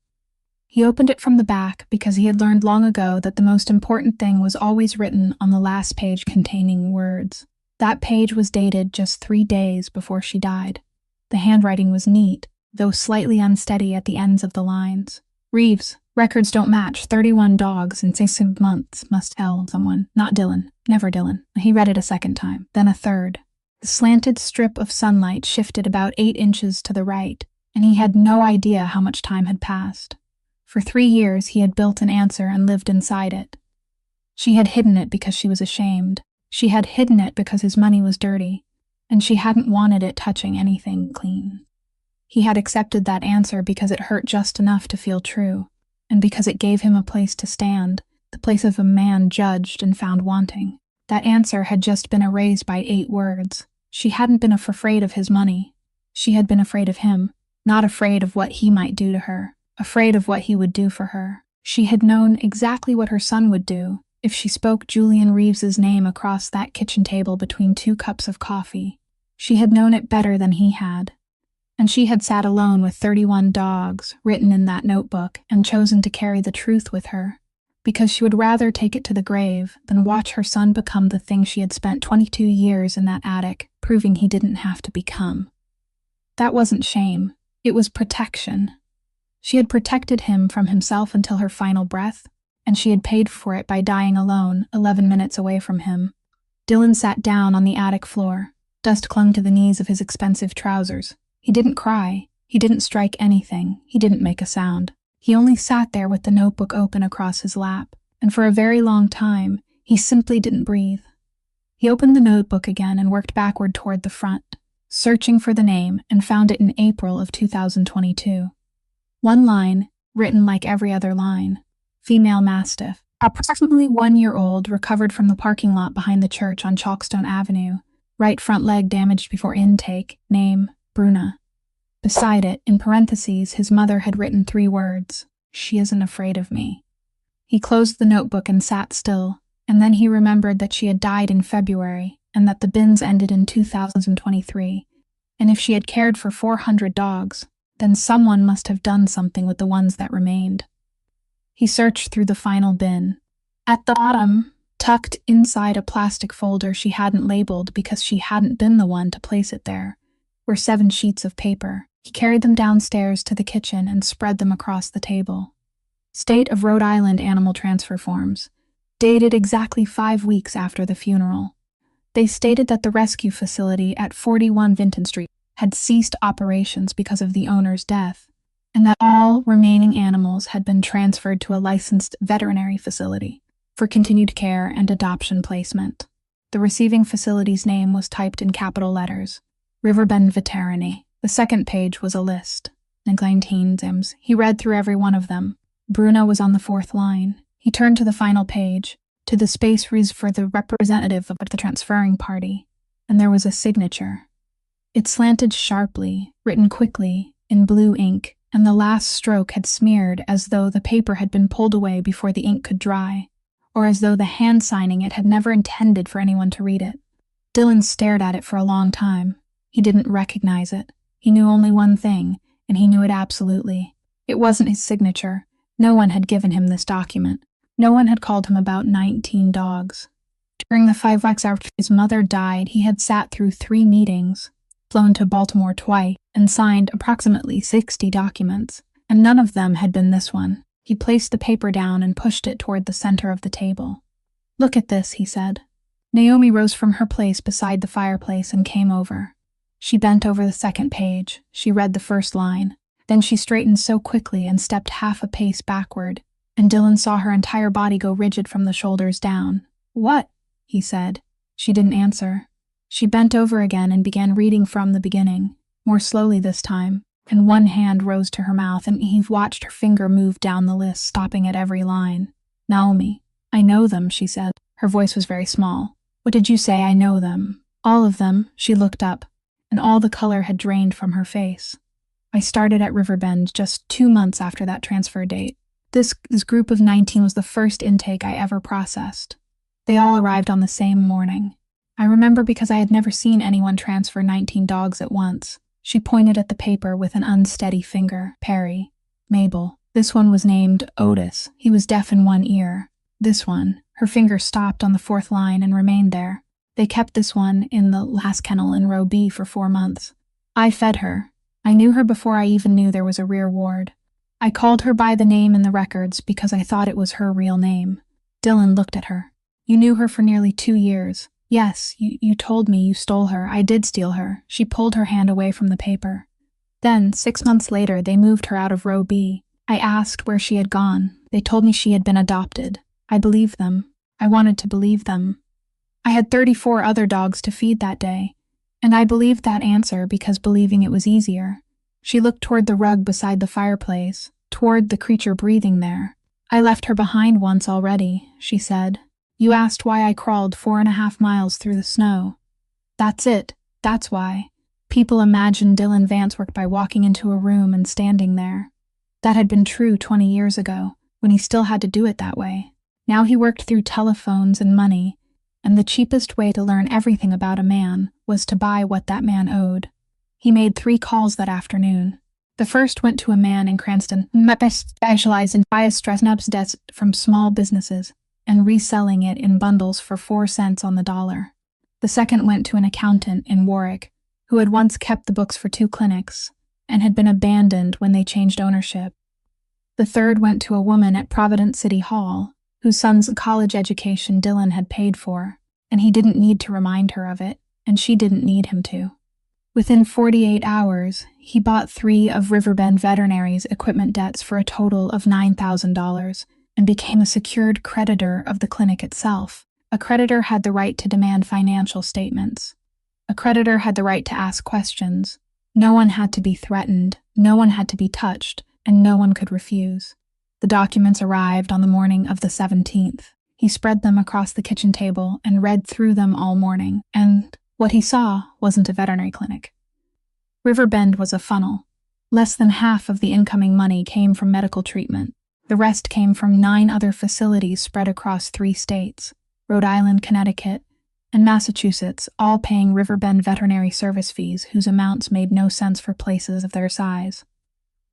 He opened it from the back because he had learned long ago that the most important thing was always written on the last page containing words. That page was dated just 3 days before she died. The handwriting was neat, though slightly unsteady at the ends of the lines. Reeves, records don't match. 31 dogs in 6 months must tell someone. Not Dylan. Never Dylan. He read it a second time, then a third. The slanted strip of sunlight shifted about 8 inches to the right, and he had no idea how much time had passed. For 3 years he had built an answer and lived inside it. She had hidden it because she was ashamed. She had hidden it because his money was dirty, and she hadn't wanted it touching anything clean. He had accepted that answer because it hurt just enough to feel true, and because it gave him a place to stand, the place of a man judged and found wanting. That answer had just been erased by 8 words. She hadn't been afraid of his money. She had been afraid of him, not afraid of what he might do to her. Afraid of what he would do for her. She had known exactly what her son would do if she spoke Julian Reeves's name across that kitchen table between 2 cups of coffee. She had known it better than he had. And she had sat alone with 31 dogs written in that notebook and chosen to carry the truth with her, because she would rather take it to the grave than watch her son become the thing she had spent 22 years in that attic proving he didn't have to become. That wasn't shame. It was protection. She had protected him from himself until her final breath, and she had paid for it by dying alone, 11 minutes away from him. Dylan sat down on the attic floor. Dust clung to the knees of his expensive trousers. He didn't cry. He didn't strike anything. He didn't make a sound. He only sat there with the notebook open across his lap, and for a very long time, he simply didn't breathe. He opened the notebook again and worked backward toward the front, searching for the name, and found it in April of 2022. One line, written like every other line. Female mastiff, approximately 1 year old, recovered from the parking lot behind the church on Chalkstone Avenue. Right front leg damaged before intake. Name, Bruna. Beside it, in parentheses, his mother had written 3 words. She isn't afraid of me. He closed the notebook and sat still, and then he remembered that she had died in February, and that the bins ended in 2023. And if she had cared for 400 dogs, then someone must have done something with the ones that remained. He searched through the final bin. At the bottom, tucked inside a plastic folder she hadn't labeled because she hadn't been the one to place it there, were 7 sheets of paper. He carried them downstairs to the kitchen and spread them across the table. State of Rhode Island animal transfer forms, dated exactly 5 weeks after the funeral. They stated that the rescue facility at 41 Vinton Street had ceased operations because of the owner's death, and that all remaining animals had been transferred to a licensed veterinary facility for continued care and adoption placement. The receiving facility's name was typed in capital letters, Riverbend Veterinary. The second page was a list. 19 Zims. He read through every one of them. Bruna was on the 4th line. He turned to the final page, to the space reserved for the representative of the transferring party, and there was a signature. It slanted sharply, written quickly, in blue ink, and the last stroke had smeared as though the paper had been pulled away before the ink could dry, or as though the hand signing it had never intended for anyone to read it. Dylan stared at it for a long time. He didn't recognize it. He knew only one thing, and he knew it absolutely. It wasn't his signature. No one had given him this document. No one had called him about 19 dogs. During the 5 weeks after his mother died, he had sat through 3 meetings, flown to Baltimore twice, and signed approximately 60 documents, and none of them had been this one. He placed the paper down and pushed it toward the center of the table. "Look at this," he said. Naomi rose from her place beside the fireplace and came over. She bent over the second page. She read the first line. Then she straightened so quickly and stepped half a pace backward, and Dylan saw her entire body go rigid from the shoulders down. "What?" he said. She didn't answer. She bent over again and began reading from the beginning, more slowly this time, and one hand rose to her mouth, and Eve watched her finger move down the list, stopping at every line. "Naomi, I know them," she said. Her voice was very small. "What did you say? I know them." "All of them." She looked up, and all the color had drained from her face. "I started at Riverbend just 2 months after that transfer date. This group of 19 was the first intake I ever processed. They all arrived on the same morning. I remember because I had never seen anyone transfer 19 dogs at once." She pointed at the paper with an unsteady finger. "Perry, Mabel. This one was named Otis. He was deaf in one ear. This one." Her finger stopped on the 4th line and remained there. "They kept this one in the last kennel in row B for 4 months. I fed her. I knew her before I even knew there was a rear ward. I called her by the name in the records because I thought it was her real name." Dylan looked at her. "You knew her for nearly 2 years. Yes, you told me you stole her. I did steal her." She pulled her hand away from the paper. "Then, 6 months later, they moved her out of row B. I asked where she had gone. They told me she had been adopted. I believed them. I wanted to believe them. I had 34 other dogs to feed that day, and I believed that answer because believing it was easier." She looked toward the rug beside the fireplace, toward the creature breathing there. "I left her behind once already," she said. "You asked why I crawled 4.5 miles through the snow. That's it. That's why. People imagined Dylan Vance worked by walking into a room and standing there. That had been true 20 years ago, when he still had to do it that way. Now he worked through telephones and money, and the cheapest way to learn everything about a man was to buy what that man owed. He made 3 calls that afternoon. The first went to a man in Cranston who specialized in buying stress nubs debts from small businesses and reselling it in bundles for 4 cents on the dollar. The second went to an accountant in Warwick who had once kept the books for 2 clinics and had been abandoned when they changed ownership. The third went to a woman at Providence City Hall whose son's college education Dylan had paid for, and he didn't need to remind her of it, and she didn't need him to. Within 48 hours, he bought 3 of Riverbend Veterinary's equipment debts for a total of $9,000 and became a secured creditor of the clinic itself. A creditor had the right to demand financial statements. A creditor had the right to ask questions. No one had to be threatened, no one had to be touched, and no one could refuse. The documents arrived on the morning of the 17th. He spread them across the kitchen table and read through them all morning, and what he saw wasn't a veterinary clinic. Riverbend was a funnel. Less than half of the incoming money came from medical treatment. The rest came from 9 other facilities spread across 3 states, Rhode Island, Connecticut, and Massachusetts, all paying Riverbend veterinary service fees whose amounts made no sense for places of their size.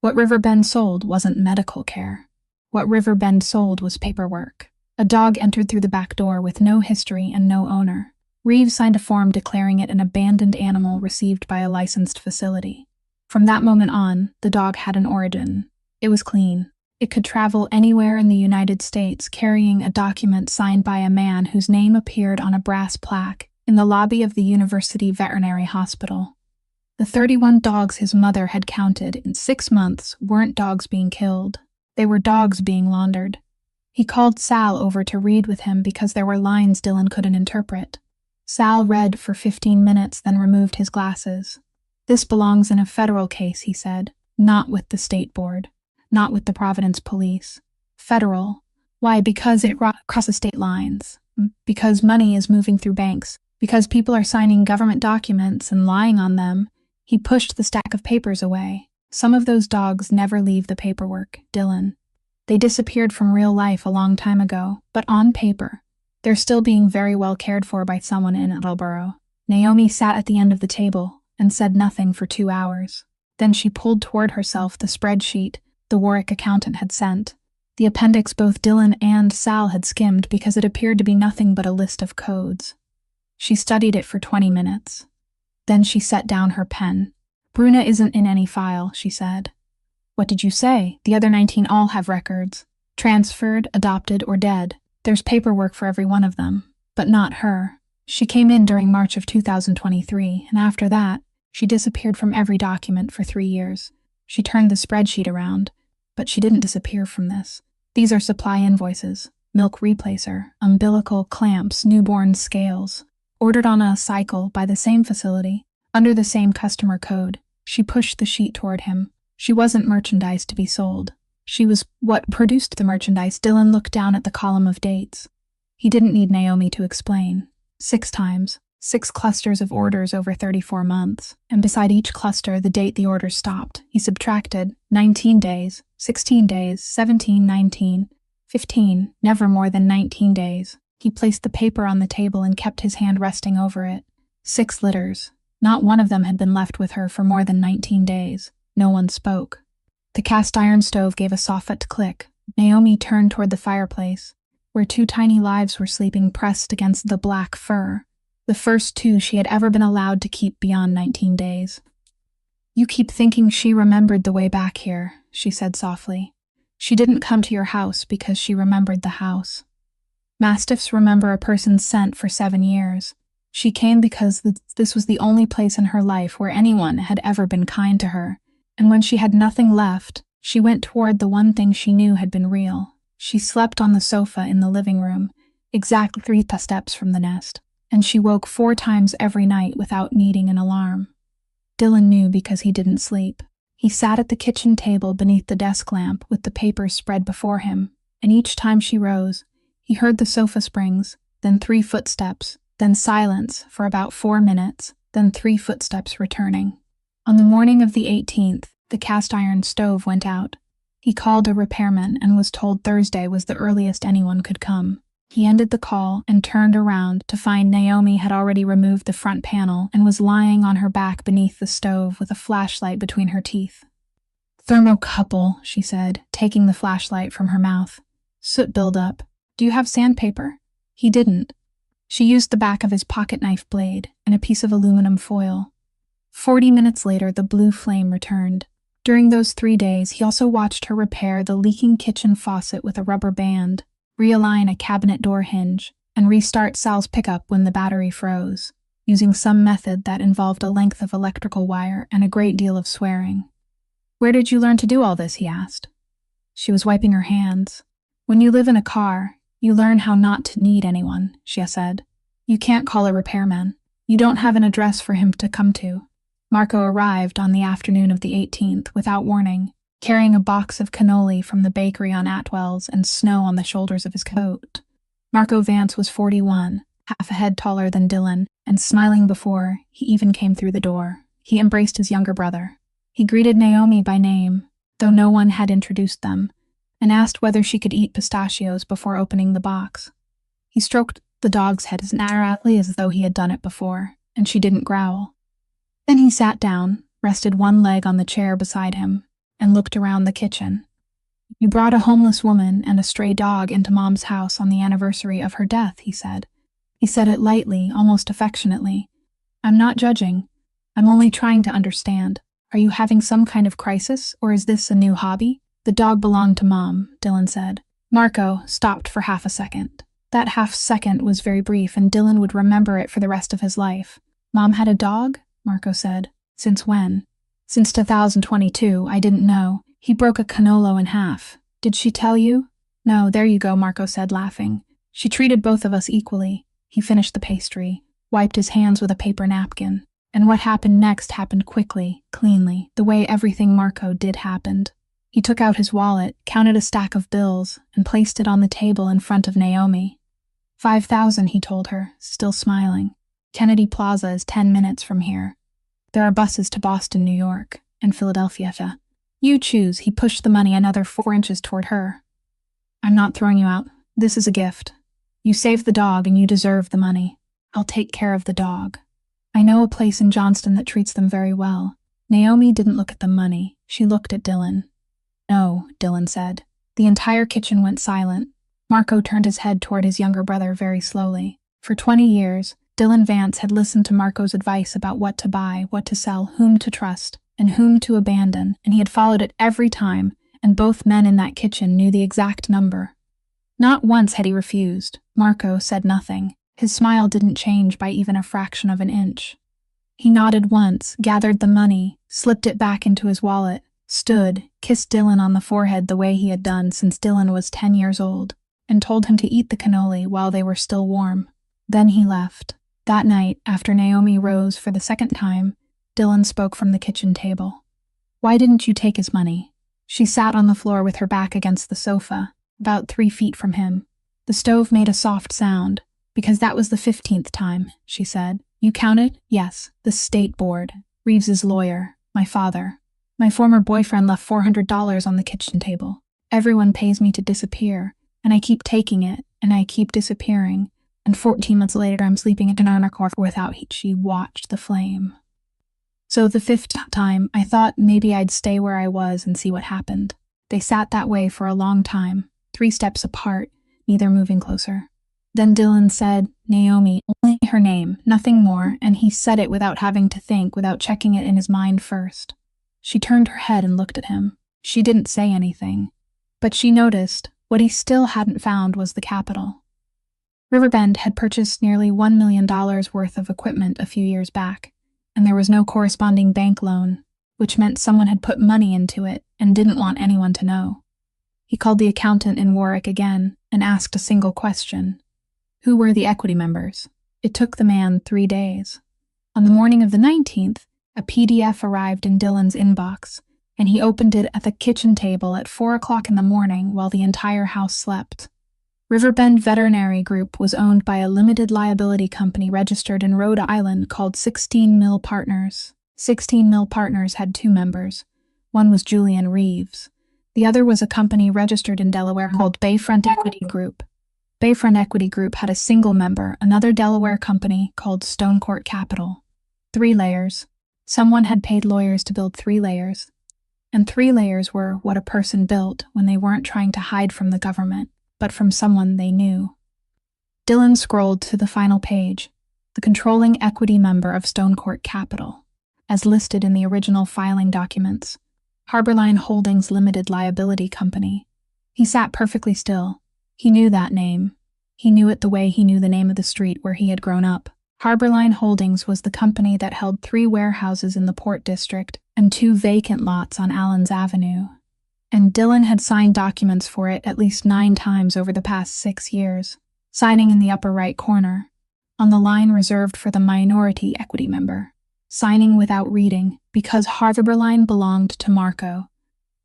What Riverbend sold wasn't medical care. What Riverbend sold was paperwork. A dog entered through the back door with no history and no owner. Reeves signed a form declaring it an abandoned animal received by a licensed facility. From that moment on, the dog had an origin. It was clean. It could travel anywhere in the United States carrying a document signed by a man whose name appeared on a brass plaque in the lobby of the University Veterinary Hospital. The 31 dogs his mother had counted in 6 months weren't dogs being killed. They were dogs being laundered. He called Sal over to read with him because there were lines Dylan couldn't interpret. Sal read for 15 minutes, then removed his glasses. "This belongs in a federal case," he said, "not with the state board, not with the Providence police. Federal. Why? Because it crosses state lines. Because money is moving through banks. Because people are signing government documents and lying on them." He pushed the stack of papers away. "Some of those dogs never leave the paperwork, Dylan. They disappeared from real life a long time ago, but on paper, they're still being very well cared for by someone in Attleboro." Naomi sat at the end of the table and said nothing for 2 hours. Then she pulled toward herself the spreadsheet the Warwick accountant had sent. The appendix both Dylan and Sal had skimmed because it appeared to be nothing but a list of codes. She studied it for 20 minutes. Then she set down her pen. "Bruna isn't in any file," she said. "What did you say? The other 19 all have records. Transferred, adopted, or dead. There's paperwork for every one of them. But not her. She came in during March of 2023, and after that, she disappeared from every document for 3 years. She turned the spreadsheet around, but she didn't disappear from this. These are supply invoices, milk replacer, umbilical clamps, newborn scales, ordered on a cycle by the same facility, under the same customer code." She pushed the sheet toward him. "She wasn't merchandise to be sold. She was what produced the merchandise." Dylan looked down at the column of dates. He didn't need Naomi to explain. 6 times, 6 clusters of orders over 34 months, and beside each cluster the date the order stopped. He subtracted 19 days, 16 days, 17, 19, 15, never more than 19 days. He placed the paper on the table and kept his hand resting over it. 6 litters. Not one of them had been left with her for more than 19 days. No one spoke. The cast iron stove gave a soft click. Naomi turned toward the fireplace, where 2 tiny lives were sleeping pressed against the black fur. The first 2 she had ever been allowed to keep beyond 19 days. "You keep thinking she remembered the way back here," she said softly. "She didn't come to your house because she remembered the house. Mastiffs remember a person's scent for 7 years. She came because this was the only place in her life where anyone had ever been kind to her, and when she had nothing left, she went toward the one thing she knew had been real. She slept on the sofa in the living room, exactly 3 steps from the nest, and she woke 4 times every night without needing an alarm." Dylan knew because he didn't sleep. He sat at the kitchen table beneath the desk lamp with the papers spread before him, and each time she rose, he heard the sofa springs, then 3 footsteps, then silence for about 4 minutes, then 3 footsteps returning. On the morning of the 18th, the cast iron stove went out. He called a repairman and was told Thursday was the earliest anyone could come. He ended the call and turned around to find Naomi had already removed the front panel and was lying on her back beneath the stove with a flashlight between her teeth. "Thermocouple," she said, taking the flashlight from her mouth. "Soot buildup. Do you have sandpaper?" He didn't. She used the back of his pocket knife blade and a piece of aluminum foil. 40 minutes later, the blue flame returned. During those 3 days, he also watched her repair the leaking kitchen faucet with a rubber band, realign a cabinet door hinge, and restart Sal's pickup when the battery froze, using some method that involved a length of electrical wire and a great deal of swearing. "Where did you learn to do all this?" he asked. She was wiping her hands. "When you live in a car, you learn how not to need anyone," she said. "You can't call a repairman. You don't have an address for him to come to." Marco arrived on the afternoon of the 18th without warning, carrying a box of cannoli from the bakery on Atwell's and snow on the shoulders of his coat. Marco Vance was 41, half a head taller than Dylan, and smiling before he even came through the door. He embraced his younger brother. He greeted Naomi by name, though no one had introduced them, and asked whether she could eat pistachios before opening the box. He stroked the dog's head as narrowly as though he had done it before, and she didn't growl. Then he sat down, rested one leg on the chair beside him, and looked around the kitchen. "You brought a homeless woman and a stray dog into Mom's house on the anniversary of her death," he said. He said it lightly, almost affectionately. "I'm not judging. I'm only trying to understand. Are you having some kind of crisis, or is this a new hobby?" "The dog belonged to Mom," Dylan said. Marco stopped for half a second. That half second was very brief, and Dylan would remember it for the rest of his life. "Mom had a dog?" Marco said. "Since when?" "Since 2022, I didn't know. He broke a canolo in half. Did she tell you?" "No, there you go," Marco said, laughing. "She treated both of us equally." He finished the pastry, wiped his hands with a paper napkin. And what happened next happened quickly, cleanly, the way everything Marco did happened. He took out his wallet, counted a stack of bills, and placed it on the table in front of Naomi. 5,000, he told her, still smiling. "Kennedy Plaza is 10 minutes from here. There are buses to Boston, New York, and Philadelphia. You choose." He pushed the money another 4 inches toward her. "I'm not throwing you out. This is a gift. You saved the dog and you deserve the money. I'll take care of the dog. I know a place in Johnston that treats them very well." Naomi didn't look at the money. She looked at Dylan. "No," Dylan said. The entire kitchen went silent. Marco turned his head toward his younger brother very slowly. For 20 years, Dylan Vance had listened to Marco's advice about what to buy, what to sell, whom to trust, and whom to abandon, and he had followed it every time, and both men in that kitchen knew the exact number. Not once had he refused. Marco said nothing. His smile didn't change by even a fraction of an inch. He nodded once, gathered the money, slipped it back into his wallet, stood, kissed Dylan on the forehead the way he had done since Dylan was 10 years old, and told him to eat the cannoli while they were still warm. Then he left. That night, after Naomi rose for the second time, Dylan spoke from the kitchen table. "Why didn't you take his money?" She sat on the floor with her back against the sofa, about 3 feet from him. The stove made a soft sound. "Because that was the 15th time," she said. "You counted?" "Yes. The state board. Reeves's lawyer. My father. My former boyfriend left $400 on the kitchen table. Everyone pays me to disappear, and I keep taking it, and I keep disappearing. And 14 months later, I'm sleeping in an car without heat." She watched the flame. "So the 5th time, I thought maybe I'd stay where I was and see what happened." They sat that way for a long time, 3 steps apart, neither moving closer. Then Dylan said, "Naomi," only her name, nothing more, and he said it without having to think, without checking it in his mind first. She turned her head and looked at him. She didn't say anything. But she noticed, what he still hadn't found was the capital. Riverbend had purchased nearly $1 million worth of equipment a few years back, and there was no corresponding bank loan, which meant someone had put money into it and didn't want anyone to know. He called the accountant in Warwick again and asked a single question. Who were the equity members? It took the man 3 days. On the morning of the 19th, a PDF arrived in Dylan's inbox, and he opened it at the kitchen table at 4 o'clock in the morning while the entire house slept. Riverbend Veterinary Group was owned by a limited liability company registered in Rhode Island called 16 Mill Partners. 16 Mill Partners had 2 members. One was Julian Reeves. The other was a company registered in Delaware called Bayfront Equity Group. Bayfront Equity Group had a single member, another Delaware company called Stonecourt Capital. 3 layers. Someone had paid lawyers to build 3 layers. And 3 layers were what a person built when they weren't trying to hide from the government, but from someone they knew. Dylan scrolled to the final page, the controlling equity member of Stonecourt Capital, as listed in the original filing documents, Harborline Holdings Limited Liability Company. He sat perfectly still. He knew that name. He knew it the way he knew the name of the street where he had grown up. Harborline Holdings was the company that held 3 warehouses in the Port District and 2 vacant lots on Allens Avenue. And Dylan had signed documents for it at least 9 times over the past 6 years, signing in the upper right corner, on the line reserved for the minority equity member, signing without reading because Harborline belonged to Marco,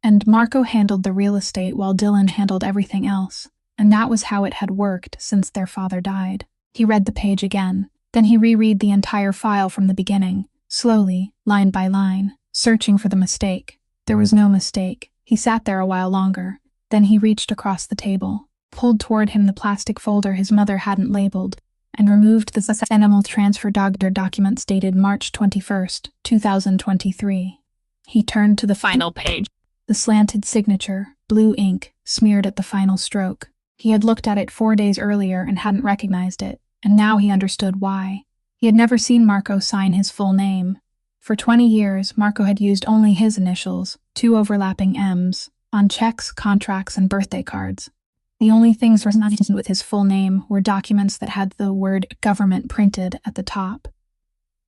and Marco handled the real estate while Dylan handled everything else, and that was how it had worked since their father died. He read the page again, then he reread the entire file from the beginning, slowly, line by line, searching for the mistake. There was no mistake. He sat there a while longer. Then he reached across the table, pulled toward him the plastic folder his mother hadn't labeled, and removed the animal transfer documents dated March 21st, 2023. He turned to the final page. The slanted signature, blue ink, smeared at the final stroke. He had looked at it 4 days earlier and hadn't recognized it, and now he understood why. He had never seen Marco sign his full name. For 20 years, Marco had used only his initials, 2 overlapping M's, on checks, contracts, and birthday cards. The only things resonant with his full name were documents that had the word government printed at the top.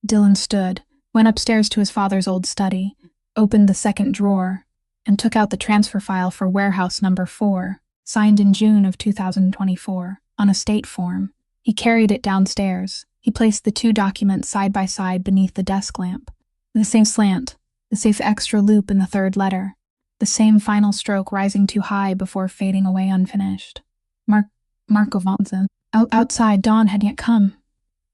Dylan stood, went upstairs to his father's old study, opened the second drawer, and took out the transfer file for warehouse number 4, signed in June of 2024, on a state form. He carried it downstairs. He placed the 2 documents side by side beneath the desk lamp. The same slant, the same extra loop in the 3rd letter, the same final stroke rising too high before fading away unfinished. Marco Vonson. Outside, dawn had yet come.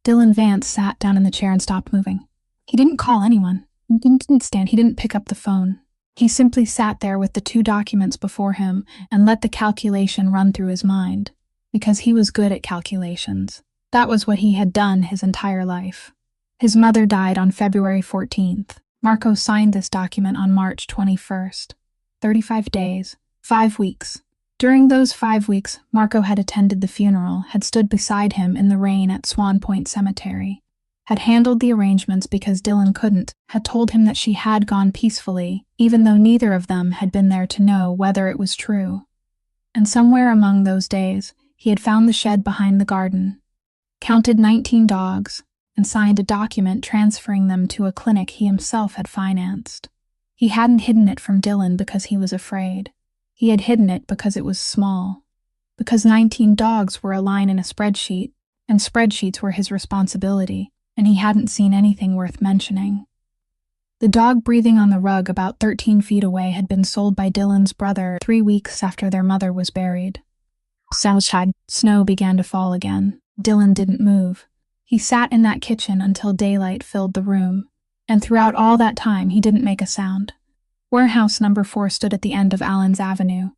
Dylan Vance sat down in the chair and stopped moving. He didn't call anyone. He didn't stand. He didn't pick up the phone. He simply sat there with the 2 documents before him and let the calculation run through his mind, because he was good at calculations. That was what he had done his entire life. His mother died on February 14th. Marco signed this document on March 21st. 35 days, 5 weeks, During those 5 weeks, Marco had attended the funeral, had stood beside him in the rain at Swan Point Cemetery, had handled the arrangements because Dylan couldn't, had told him that she had gone peacefully, even though neither of them had been there to know whether it was true. And somewhere among those days, he had found the shed behind the garden, counted 19 dogs, and signed a document transferring them to a clinic he himself had financed. He hadn't hidden it from Dylan because he was afraid. He had hidden it because it was small. Because 19 dogs were a line in a spreadsheet, and spreadsheets were his responsibility, and he hadn't seen anything worth mentioning. The dog breathing on the rug about 13 feet away had been sold by Dylan's brother 3 weeks after their mother was buried. Outside, snow began to fall again. Dylan didn't move. He sat in that kitchen until daylight filled the room, and throughout all that time he didn't make a sound. Warehouse number 4 stood at the end of Allen's Avenue,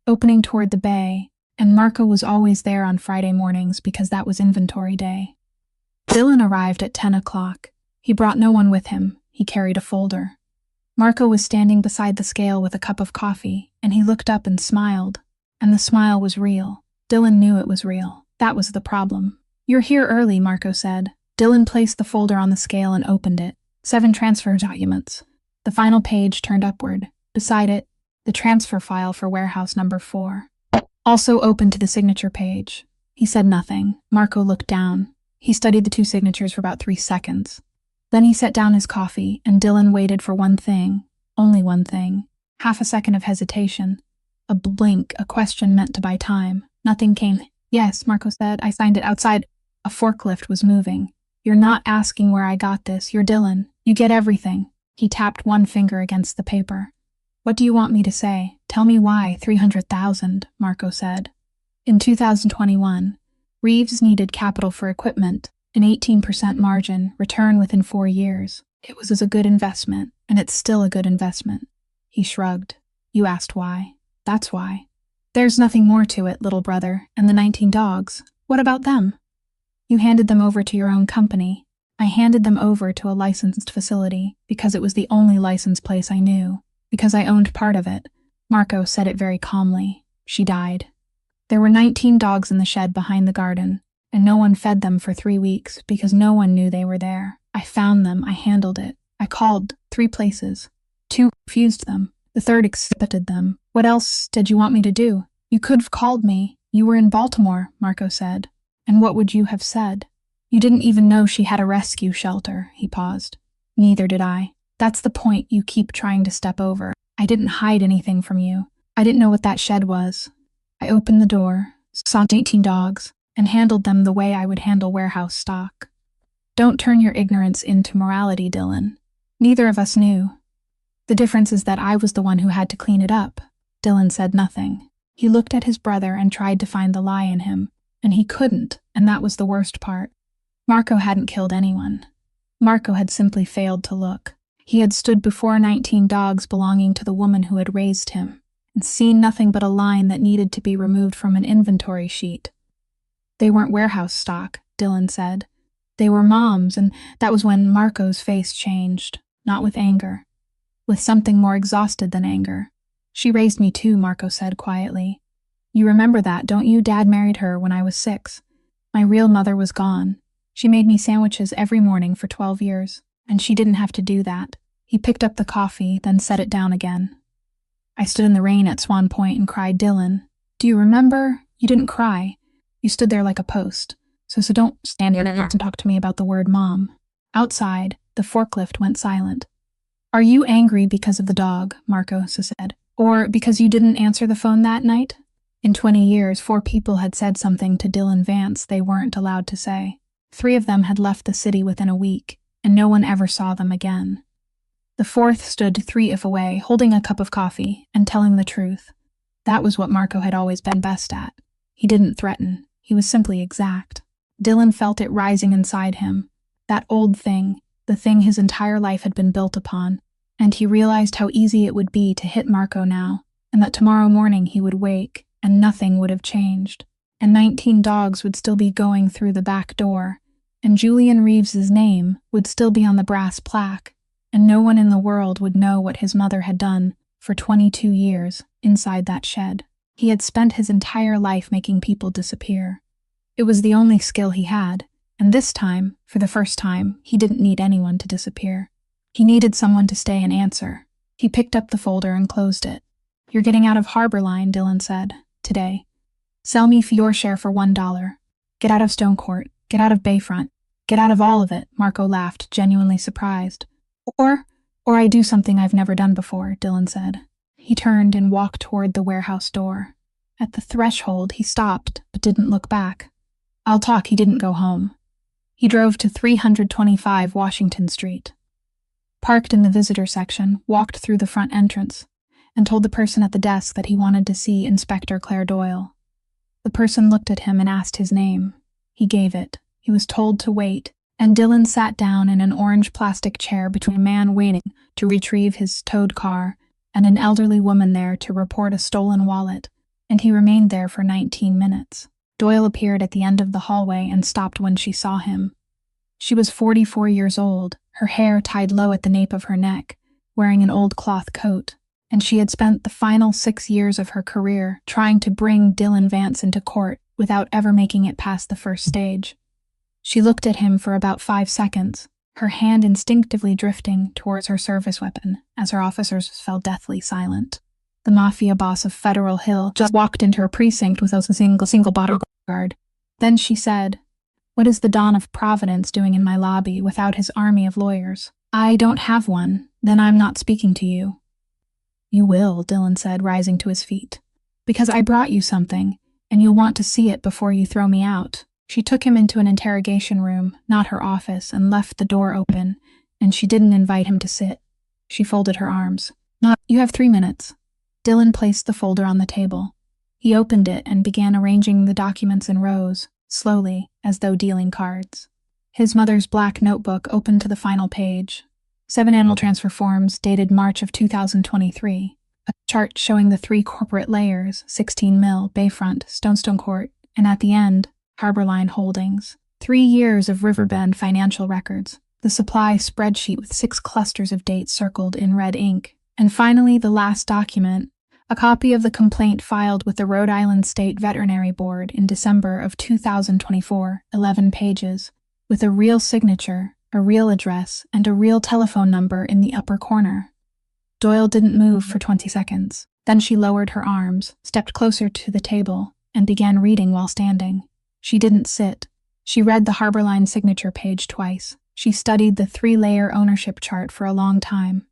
opening toward the bay, and Marco was always there on Friday mornings because that was inventory day. Dylan arrived at 10 o'clock. He brought no one with him. He carried a folder. Marco was standing beside the scale with a cup of coffee, and he looked up and smiled. And the smile was real. Dylan knew it was real. That was the problem. "You're here early," Marco said. Dylan placed the folder on the scale and opened it. 7 transfer documents. The final page turned upward. Beside it, the transfer file for warehouse number 4. Also open to the signature page. He said nothing. Marco looked down. He studied the 2 signatures for about 3 seconds. Then he set down his coffee, and Dylan waited for one thing. Only one thing. Half a second of hesitation. A blink, a question meant to buy time. Nothing came. "Yes," Marco said. "I signed it outside." A forklift was moving. "You're not asking where I got this. You're Dylan. You get everything." He tapped one finger against the paper. "What do you want me to say? Tell me why 300,000, Marco said. In 2021, Reeves needed capital for equipment, an 18% margin, return within 4 years. It was a good investment, and it's still a good investment." He shrugged. "You asked why. That's why. There's nothing more to it, little brother, and the 19 dogs. What about them? You handed them over to your own company. I handed them over to a licensed facility because it was the only licensed place I knew, because I owned part of it." Marco said it very calmly. "She died. There were 19 dogs in the shed behind the garden, and no one fed them for 3 weeks because no one knew they were there. I found them, I handled it. I called 3 places. 2 refused them. The 3rd accepted them. What else did you want me to do? You could have called me. You were in Baltimore," Marco said. "And what would you have said? You didn't even know she had a rescue shelter." He paused. "Neither did I. That's the point you keep trying to step over. I didn't hide anything from you. I didn't know what that shed was. I opened the door, saw 18 dogs, and handled them the way I would handle warehouse stock. Don't turn your ignorance into morality, Dylan. Neither of us knew. The difference is that I was the one who had to clean it up." Dylan said nothing. He looked at his brother and tried to find the lie in him, and he couldn't, and that was the worst part. Marco hadn't killed anyone. Marco had simply failed to look. He had stood before 19 dogs belonging to the woman who had raised him, and seen nothing but a line that needed to be removed from an inventory sheet. "They weren't warehouse stock," Dylan said. "They were Mom's," and that was when Marco's face changed, not with anger, with something more exhausted than anger. "She raised me too," Marco said quietly. "You remember that, don't you? Dad married her when I was 6. My real mother was gone. She made me sandwiches every morning for 12 years, and she didn't have to do that." He picked up the coffee, then set it down again. "I stood in the rain at Swan Point and cried, Dylan. Do you remember? You didn't cry. You stood there like a post. So don't stand here and talk to me about the word Mom." Outside, the forklift went silent. "Are you angry because of the dog?" Marco said. "Or because you didn't answer the phone that night?" In 20 years, 4 people had said something to Dylan Vance they weren't allowed to say. 3 of them had left the city within a week, and no one ever saw them again. The 4th stood 3 if away, holding a cup of coffee, and telling the truth. That was what Marco had always been best at. He didn't threaten. He was simply exact. Dylan felt it rising inside him. That old thing, the thing his entire life had been built upon, and he realized how easy it would be to hit Marco now, and that tomorrow morning he would wake, and nothing would have changed, and 19 dogs would still be going through the back door, and Julian Reeves's name would still be on the brass plaque, and no one in the world would know what his mother had done for 22 years inside that shed. He had spent his entire life making people disappear. It was the only skill he had, and this time, for the first time, he didn't need anyone to disappear. He needed someone to stay and answer. He picked up the folder and closed it. "You're getting out of Harbor Line," Dylan said, "today. Sell me your share for $1. Get out of Stone Court. Get out of Bayfront. Get out of all of it," Marco laughed, genuinely surprised. Or I do something I've never done before," Dylan said. He turned and walked toward the warehouse door. At the threshold, he stopped, but didn't look back. "I'll talk." He didn't go home. He drove to 325 Washington Street, parked in the visitor section, walked through the front entrance, and told the person at the desk that he wanted to see Inspector Claire Doyle. The person looked at him and asked his name. He gave it. He was told to wait, and Dylan sat down in an orange plastic chair between a man waiting to retrieve his towed car and an elderly woman there to report a stolen wallet, and he remained there for 19 minutes. Doyle appeared at the end of the hallway and stopped when she saw him. She was 44 years old, her hair tied low at the nape of her neck, wearing an old cloth coat, and she had spent the final 6 years of her career trying to bring Dylan Vance into court without ever making it past the first stage. She looked at him for about 5 seconds, her hand instinctively drifting towards her service weapon as her officers fell deathly silent. The mafia boss of Federal Hill just walked into her precinct without a single bodyguard. Then she said, "What is the Don of Providence doing in my lobby without his army of lawyers?" "I don't have one. Then I'm not speaking to you." "You will," Dylan said, rising to his feet. "Because I brought you something, and you'll want to see it before you throw me out." She took him into an interrogation room, not her office, and left the door open, and she didn't invite him to sit. She folded her arms. "You have 3 minutes." Dylan placed the folder on the table. He opened it and began arranging the documents in rows, slowly, as though dealing cards. His mother's black notebook opened to the final page. 7 annual transfer forms dated March of 2023. A chart showing the 3 corporate layers, 16 Mill, Bayfront, Stone Court, and at the end, Harbor Line Holdings. 3 years of Riverbend financial records. The supply spreadsheet with 6 clusters of dates circled in red ink. And finally, the last document, a copy of the complaint filed with the Rhode Island State Veterinary Board in December of 2024, 11 pages, with a real signature, a real address, and a real telephone number in the upper corner. Doyle didn't move for 20 seconds. Then she lowered her arms, stepped closer to the table, and began reading while standing. She didn't sit. She read the Harbor Line signature page twice. She studied the 3-layer ownership chart for a long time.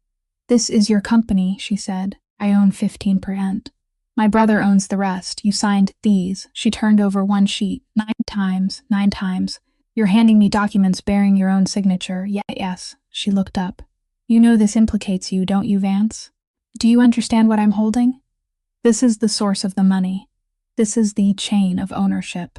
"This is your company," she said. "I own 15%. My brother owns the rest. You signed these." She turned over one sheet, 9 times, 9 times. "You're handing me documents bearing your own signature." Yes. She looked up. "You know this implicates you, don't you, Vance? Do you understand what I'm holding? This is the source of the money. This is the chain of ownership.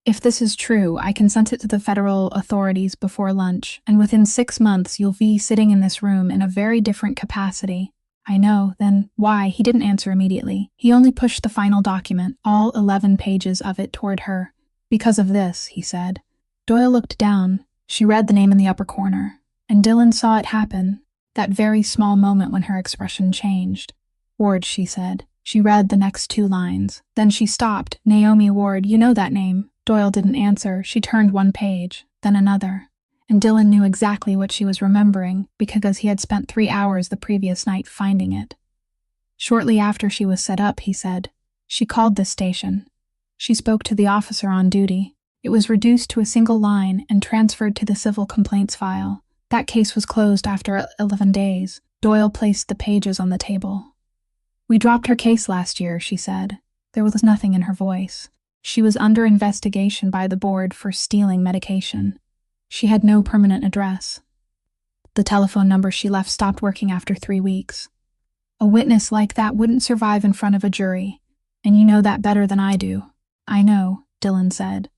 If this is true, I can send it to the federal authorities before lunch, and within 6 months you'll be sitting in this room in a very different capacity." "I know. Then why?" He didn't answer immediately. He only pushed the final document, all 11 pages of it, toward her. "Because of this," he said. Doyle looked down. She read the name in the upper corner, and Dylan saw it happen, that very small moment when her expression changed. "Ward," she said. She read the next 2 lines. Then she stopped. "Naomi Ward, you know that name." Doyle didn't answer. She turned one page, then another. And Dylan knew exactly what she was remembering because he had spent 3 hours the previous night finding it. Shortly after she was set up, he said, "She called this station. She spoke to the officer on duty. It was reduced to a single line and transferred to the civil complaints file. That case was closed after 11 days. Doyle placed the pages on the table. "We dropped her case last year," she said. There was nothing in her voice. She was under investigation by the board for stealing medication. She had no permanent address. The telephone number she left stopped working after 3 weeks. A witness like that wouldn't survive in front of a jury, and you know that better than I do." "I know," Dylan said.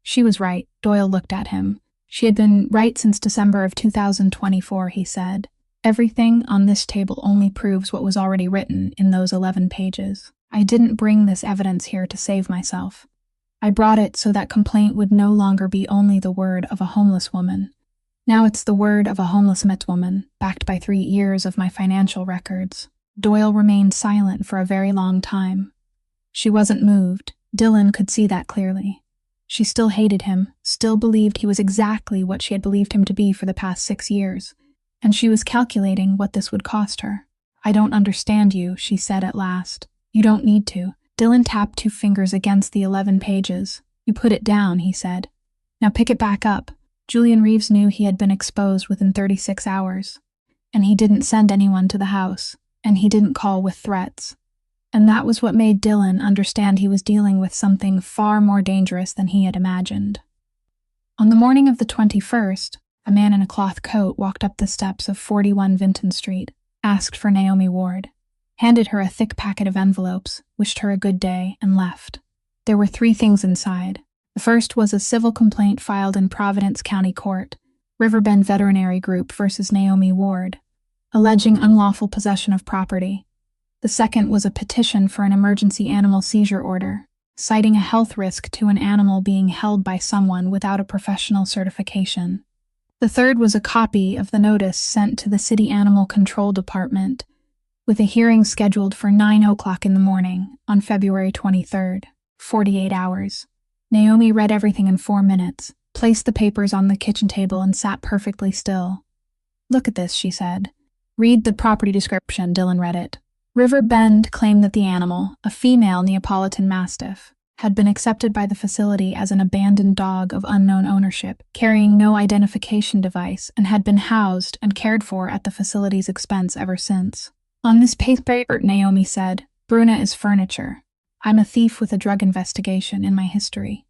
She was right. Doyle looked at him. She had been right since December of 2024, he said. "Everything on this table only proves what was already written in those 11 pages. I didn't bring this evidence here to save myself. I brought it so that complaint would no longer be only the word of a homeless woman. Now it's the word of a homeless Met woman, backed by 3 years of my financial records." Doyle remained silent for a very long time. She wasn't moved. Dylan could see that clearly. She still hated him, still believed he was exactly what she had believed him to be for the past 6 years, and she was calculating what this would cost her. "I don't understand you," she said at last. "You don't need to." Dylan tapped 2 fingers against the 11 pages. "You put it down," he said. "Now pick it back up." Julian Reeves knew he had been exposed within 36 hours, and he didn't send anyone to the house, and he didn't call with threats. And that was what made Dylan understand he was dealing with something far more dangerous than he had imagined. On the morning of the 21st, a man in a cloth coat walked up the steps of 41 Vinton Street, asked for Naomi Ward, handed her a thick packet of envelopes, wished her a good day, and left. There were 3 things inside. The first was a civil complaint filed in Providence County Court, Riverbend Veterinary Group versus Naomi Ward, alleging unlawful possession of property. The second was a petition for an emergency animal seizure order, citing a health risk to an animal being held by someone without a professional certification. The third was a copy of the notice sent to the City Animal Control Department, with a hearing scheduled for 9:00 in the morning on February 23rd, 48 hours. Naomi read everything in 4 minutes, placed the papers on the kitchen table, and sat perfectly still. "Look at this," she said. "Read the property description." Dylan read it. Riverbend claimed that the animal, a female Neapolitan Mastiff, had been accepted by the facility as an abandoned dog of unknown ownership, carrying no identification device, and had been housed and cared for at the facility's expense ever since. "On this paper," Naomi said, "Bruna is furniture. I'm a thief with a drug investigation in my history.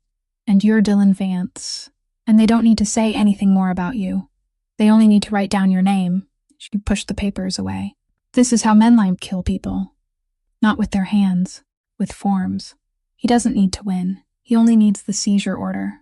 And you're Dylan Vance. And they don't need to say anything more about you. They only need to write down your name." She pushed the papers away. "This is how men kill people. Not with their hands, with forms. He doesn't need to win. He only needs the seizure order.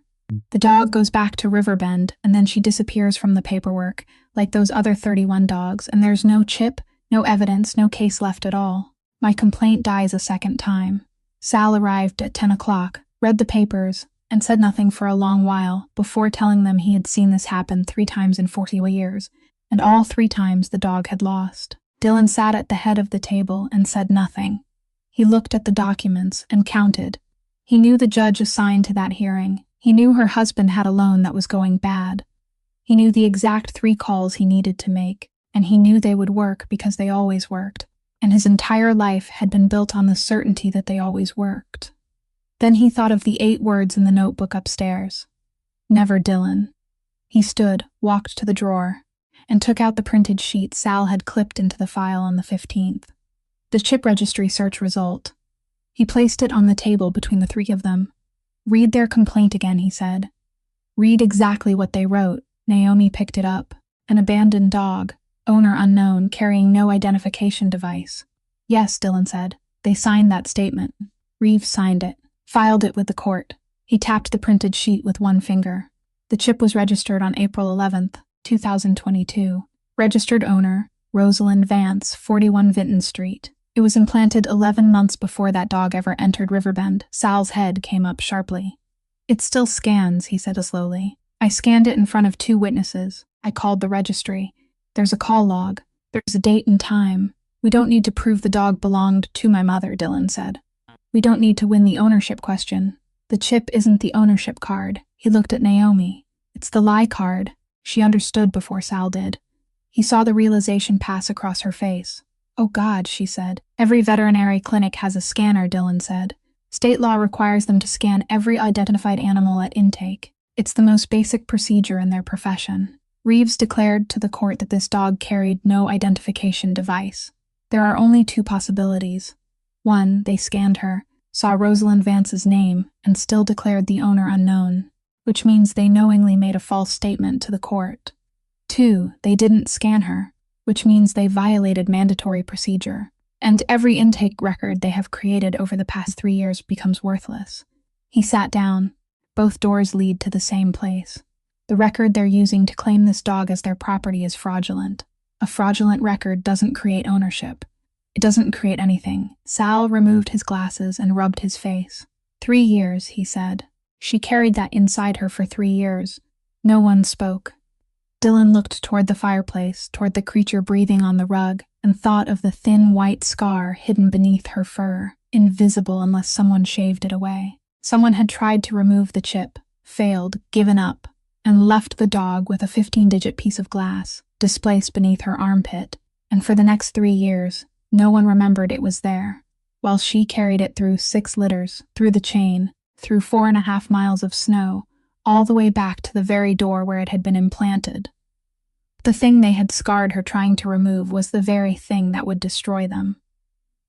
The dog goes back to Riverbend, and then she disappears from the paperwork, like those other 31 dogs, and there's no chip, no evidence, no case left at all. My complaint dies a second time." Sal arrived at 10 o'clock, read the papers, and said nothing for a long while before telling them he had seen this happen 3 times in 40 years, and all 3 times the dog had lost. Dylan sat at the head of the table and said nothing. He looked at the documents and counted. He knew the judge assigned to that hearing. He knew her husband had a loan that was going bad. He knew the exact 3 calls he needed to make, and he knew they would work because they always worked, and his entire life had been built on the certainty that they always worked. Then he thought of the 8 words in the notebook upstairs. Never Dylan. He stood, walked to the drawer, and took out the printed sheet Sal had clipped into the file on the 15th. The chip registry search result. He placed it on the table between the 3 of them. "Read their complaint again," he said. "Read exactly what they wrote." Naomi picked it up. "An abandoned dog, owner unknown, carrying no identification device." "Yes," Dylan said. "They signed that statement." Reeves signed it, filed it with the court. He tapped the printed sheet with 1 finger. The chip was registered on April 11th, 2022. Registered owner, Rosalind Vance, 41 Vinton Street. It was implanted 11 months before that dog ever entered Riverbend. Sal's head came up sharply. "It still scans," he said slowly. "I scanned it in front of 2 witnesses. I called the registry. There's a call log. There's a date and time. We don't need to prove the dog belonged to my mother," Dylan said. "We don't need to win the ownership question. The chip isn't the ownership card." He looked at Naomi. "It's the lie card." She understood before Sal did. He saw the realization pass across her face. "Oh God," she said. "Every veterinary clinic has a scanner," Dylan said. "State law requires them to scan every identified animal at intake. It's the most basic procedure in their profession." Reeves declared to the court that this dog carried no identification device. There are only 2 possibilities. 1, they scanned her, saw Rosalind Vance's name, and still declared the owner unknown, which means they knowingly made a false statement to the court. 2, they didn't scan her, which means they violated mandatory procedure, and every intake record they have created over the past 3 years becomes worthless. He sat down. Both doors lead to the same place. The record they're using to claim this dog as their property is fraudulent. A fraudulent record doesn't create ownership. It doesn't create anything. Sal removed his glasses and rubbed his face. 3 years, he said. She carried that inside her for 3 years. No one spoke. Dylan looked toward the fireplace, toward the creature breathing on the rug, and thought of the thin white scar hidden beneath her fur, invisible unless someone shaved it away. Someone had tried to remove the chip, failed, given up, and left the dog with a 15-digit piece of glass, displaced beneath her armpit, and for the next 3 years, no one remembered it was there, while she carried it through 6 litters, through the chain, through 4.5 miles of snow, all the way back to the very door where it had been implanted. The thing they had scarred her trying to remove was the very thing that would destroy them.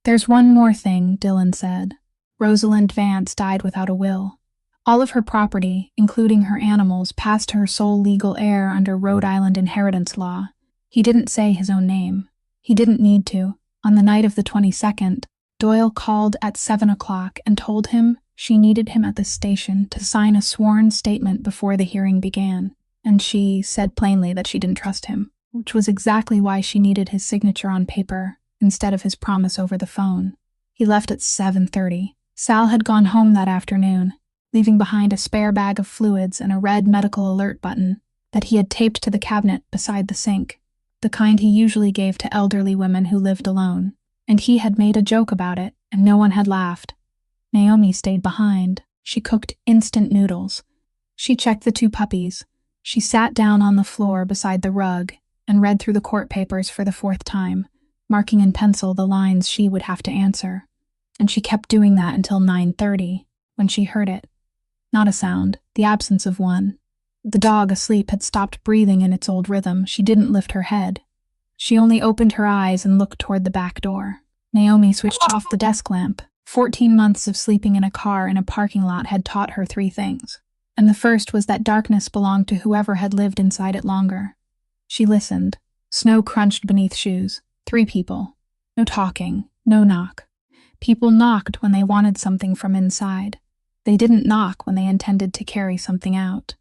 "There's one more thing," Dylan said. Rosalind Vance died without a will. All of her property, including her animals, passed to her sole legal heir under Rhode Island inheritance law. He didn't say his own name. He didn't need to. On the night of the 22nd, Doyle called at 7 o'clock and told him she needed him at the station to sign a sworn statement before the hearing began, and she said plainly that she didn't trust him, which was exactly why she needed his signature on paper instead of his promise over the phone. He left at 7:30. Sal had gone home that afternoon, leaving behind a spare bag of fluids and a red medical alert button that he had taped to the cabinet beside the sink, the kind he usually gave to elderly women who lived alone. And he had made a joke about it, and no one had laughed. Naomi stayed behind. She cooked instant noodles. She checked the 2 puppies. She sat down on the floor beside the rug and read through the court papers for the 4th time, marking in pencil the lines she would have to answer. And she kept doing that until 9:30, when she heard it. Not a sound, the absence of one. The dog, asleep, had stopped breathing in its old rhythm. She didn't lift her head. She only opened her eyes and looked toward the back door. Naomi switched off the desk lamp. 14 months of sleeping in a car in a parking lot had taught her 3 things. And the first was that darkness belonged to whoever had lived inside it longer. She listened. Snow crunched beneath shoes. 3 people. No talking. No knock. People knocked when they wanted something from inside. They didn't knock when they intended to carry something out.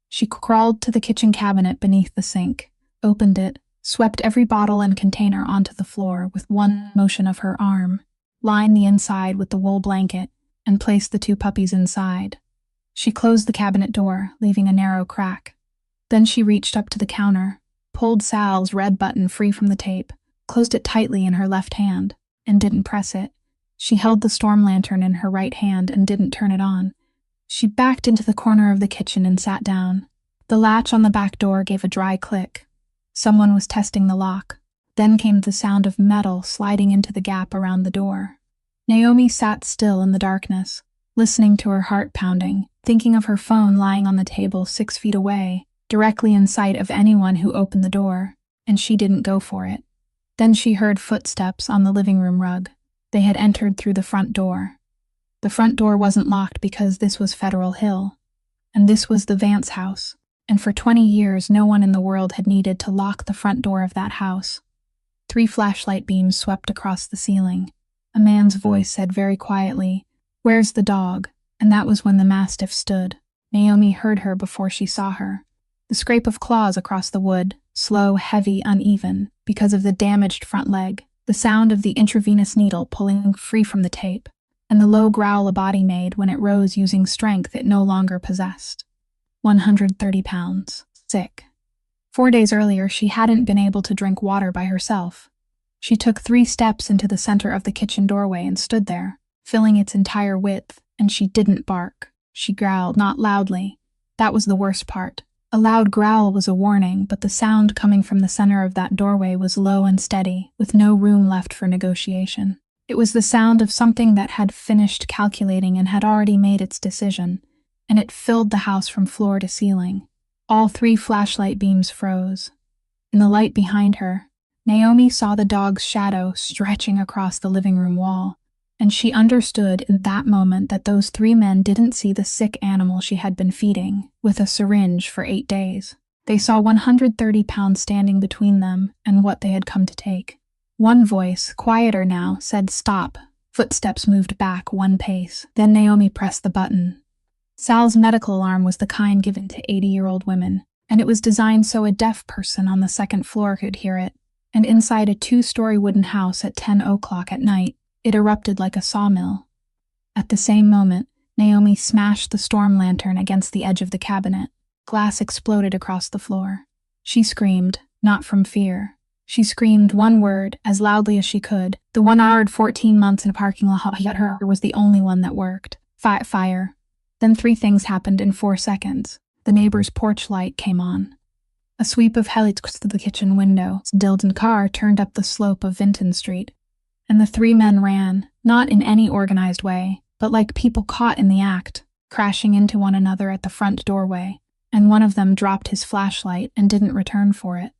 She crawled to the kitchen cabinet beneath the sink, opened it, swept every bottle and container onto the floor with one motion of her arm, lined the inside with the wool blanket, and placed the 2 puppies inside. She closed the cabinet door, leaving a narrow crack. Then she reached up to the counter, pulled Sal's red button free from the tape, closed it tightly in her left hand, and didn't press it. She held the storm lantern in her right hand and didn't turn it on. She backed into the corner of the kitchen and sat down. The latch on the back door gave a dry click. Someone was testing the lock. Then came the sound of metal sliding into the gap around the door. Naomi sat still in the darkness, listening to her heart pounding, thinking of her phone lying on the table 6 feet away, directly in sight of anyone who opened the door, and she didn't go for it. Then she heard footsteps on the living room rug. They had entered through the front door. The front door wasn't locked because this was Federal Hill, and this was the Vance house, and for 20 years no one in the world had needed to lock the front door of that house. 3 flashlight beams swept across the ceiling. A man's voice said very quietly, "Where's the dog?" And that was when the mastiff stood. Naomi heard her before she saw her. The scrape of claws across the wood, slow, heavy, uneven, because of the damaged front leg, the sound of the intravenous needle pulling free from the tape, and the low growl a body made when it rose using strength it no longer possessed. 130 pounds. Sick. 4 days earlier, she hadn't been able to drink water by herself. She took 3 steps into the center of the kitchen doorway and stood there, filling its entire width, and she didn't bark. She growled, not loudly. That was the worst part. A loud growl was a warning, but the sound coming from the center of that doorway was low and steady, with no room left for negotiation. It was the sound of something that had finished calculating and had already made its decision, and it filled the house from floor to ceiling. All 3 flashlight beams froze. In the light behind her, Naomi saw the dog's shadow stretching across the living room wall, and she understood in that moment that those 3 men didn't see the sick animal she had been feeding, with a syringe for 8 days. They saw 130 pounds standing between them and what they had come to take. One voice, quieter now, said stop. Footsteps moved back 1 pace. Then Naomi pressed the button. Sal's medical alarm was the kind given to 80-year-old women, and it was designed so a deaf person on the 2nd floor could hear it. And inside a 2-story wooden house at 10 o'clock at night, it erupted like a sawmill. At the same moment, Naomi smashed the storm lantern against the edge of the cabinet. Glass exploded across the floor. She screamed, not from fear. She screamed one word as loudly as she could. The 1 hour and 14 months in a parking lot yet her was the only one that worked. Fire. Then 3 things happened in 4 seconds. The neighbor's porch light came on. A sweep of helicopters through the kitchen window. Dillon's car turned up the slope of Vinton Street, and the 3 men ran, not in any organized way, but like people caught in the act, crashing into one another at the front doorway, and one of them dropped his flashlight and didn't return for it.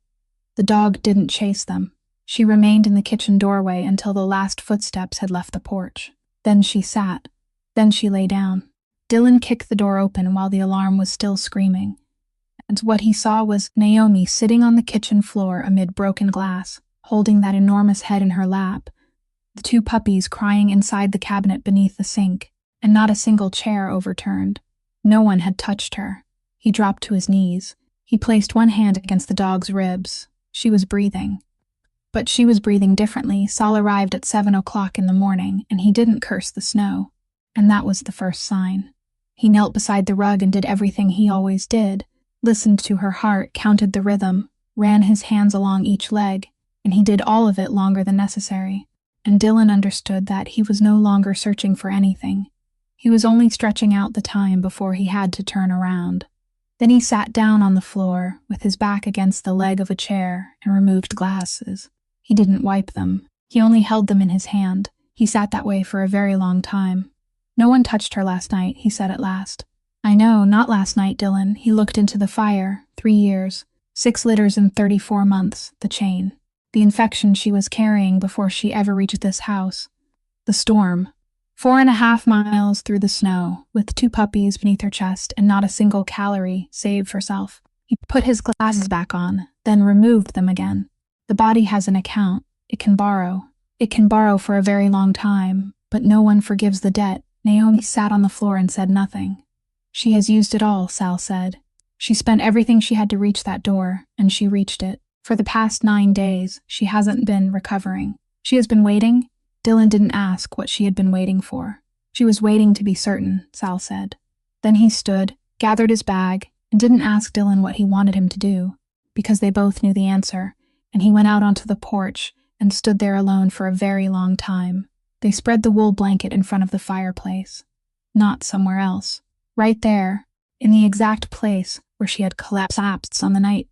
The dog didn't chase them. She remained in the kitchen doorway until the last footsteps had left the porch. Then she sat. Then she lay down. Dillon kicked the door open while the alarm was still screaming, and what he saw was Naomi sitting on the kitchen floor amid broken glass, holding that enormous head in her lap, the 2 puppies crying inside the cabinet beneath the sink, and not a single chair overturned. No one had touched her. He dropped to his knees. He placed one hand against the dog's ribs. She was breathing. But she was breathing differently. Saul arrived at 7 o'clock in the morning, and he didn't curse the snow. And that was the first sign. He knelt beside the rug and did everything he always did, listened to her heart, counted the rhythm, ran his hands along each leg, and he did all of it longer than necessary. And Dillon understood that he was no longer searching for anything. He was only stretching out the time before he had to turn around. Then he sat down on the floor, with his back against the leg of a chair, and removed glasses. He didn't wipe them. He only held them in his hand. He sat that way for a very long time. "No one touched her last night," he said at last. "I know, not last night, Dillon." He looked into the fire. 3 years. 6 litters in 34 months. The chain. The infection she was carrying before she ever reached this house. The storm. 4.5 miles through the snow, with 2 puppies beneath her chest and not a single calorie saved herself. He put his glasses back on, then removed them again. The body has an account. It can borrow. It can borrow for a very long time, but no one forgives the debt. Naomi sat on the floor and said nothing. "She has used it all," Sal said. "She spent everything she had to reach that door, and she reached it. For the past 9 days, she hasn't been recovering. She has been waiting." Dillon didn't ask what she had been waiting for. "She was waiting to be certain," Sal said. Then he stood, gathered his bag, and didn't ask Dillon what he wanted him to do, because they both knew the answer, and he went out onto the porch and stood there alone for a very long time. They spread the wool blanket in front of the fireplace. Not somewhere else. Right there, in the exact place where she had collapsed on the night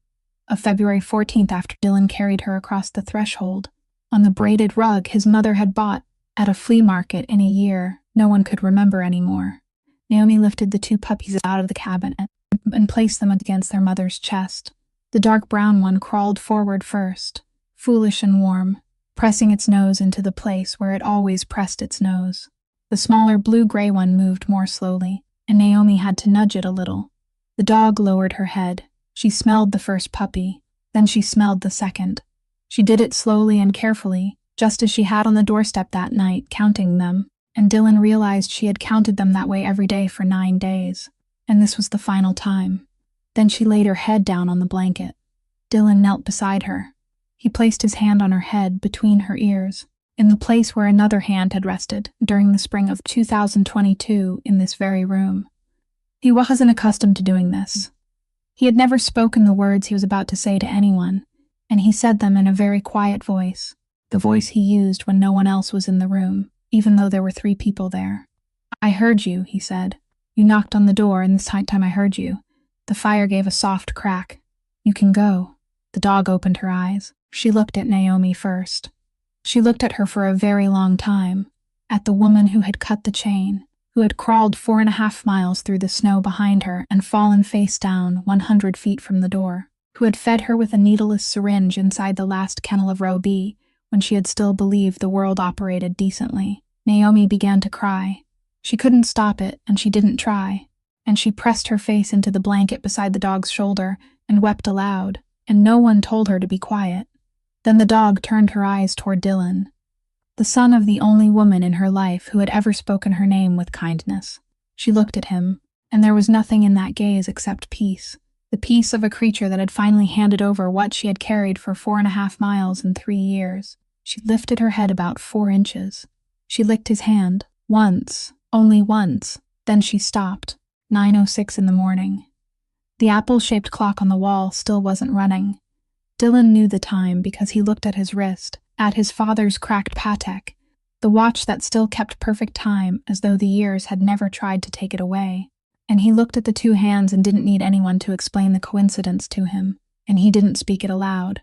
of February 14th after Dillon carried her across the threshold, on the braided rug his mother had bought at a flea market in a year no one could remember anymore. Naomi lifted the 2 puppies out of the cabinet and placed them against their mother's chest. The dark brown one crawled forward first, foolish and warm, pressing its nose into the place where it always pressed its nose. The smaller blue-gray one moved more slowly, and Naomi had to nudge it a little. The dog lowered her head. She smelled the first puppy, then she smelled the second. She did it slowly and carefully, just as she had on the doorstep that night, counting them, and Dillon realized she had counted them that way every day for 9 days, and this was the final time. Then she laid her head down on the blanket. Dillon knelt beside her. He placed his hand on her head between her ears, in the place where another hand had rested during the spring of 2022 in this very room. He wasn't accustomed to doing this. He had never spoken the words he was about to say to anyone, and he said them in a very quiet voice, the voice he used when no one else was in the room, even though there were 3 people there. "I heard you," he said. "You knocked on the door, and this time I heard you." The fire gave a soft crack. "You can go." The dog opened her eyes. She looked at Naomi first. She looked at her for a very long time, at the woman who had cut the chain, who had crawled 4.5 miles through the snow behind her and fallen face down 100 feet from the door, who had fed her with a needleless syringe inside the last kennel of Row B when she had still believed the world operated decently. Naomi began to cry. She couldn't stop it, and she didn't try, and she pressed her face into the blanket beside the dog's shoulder and wept aloud, and no one told her to be quiet. Then the dog turned her eyes toward Dillon, the son of the only woman in her life who had ever spoken her name with kindness. She looked at him, and there was nothing in that gaze except peace, the peace of a creature that had finally handed over what she had carried for 4.5 miles in 3 years. She lifted her head about 4 inches. She licked his hand, once, only once, then she stopped. 9:06 in the morning. The apple-shaped clock on the wall still wasn't running. Dylan knew the time because he looked at his wrist, at his father's cracked Patek, the watch that still kept perfect time as though the years had never tried to take it away. And he looked at the two hands and didn't need anyone to explain the coincidence to him, and he didn't speak it aloud.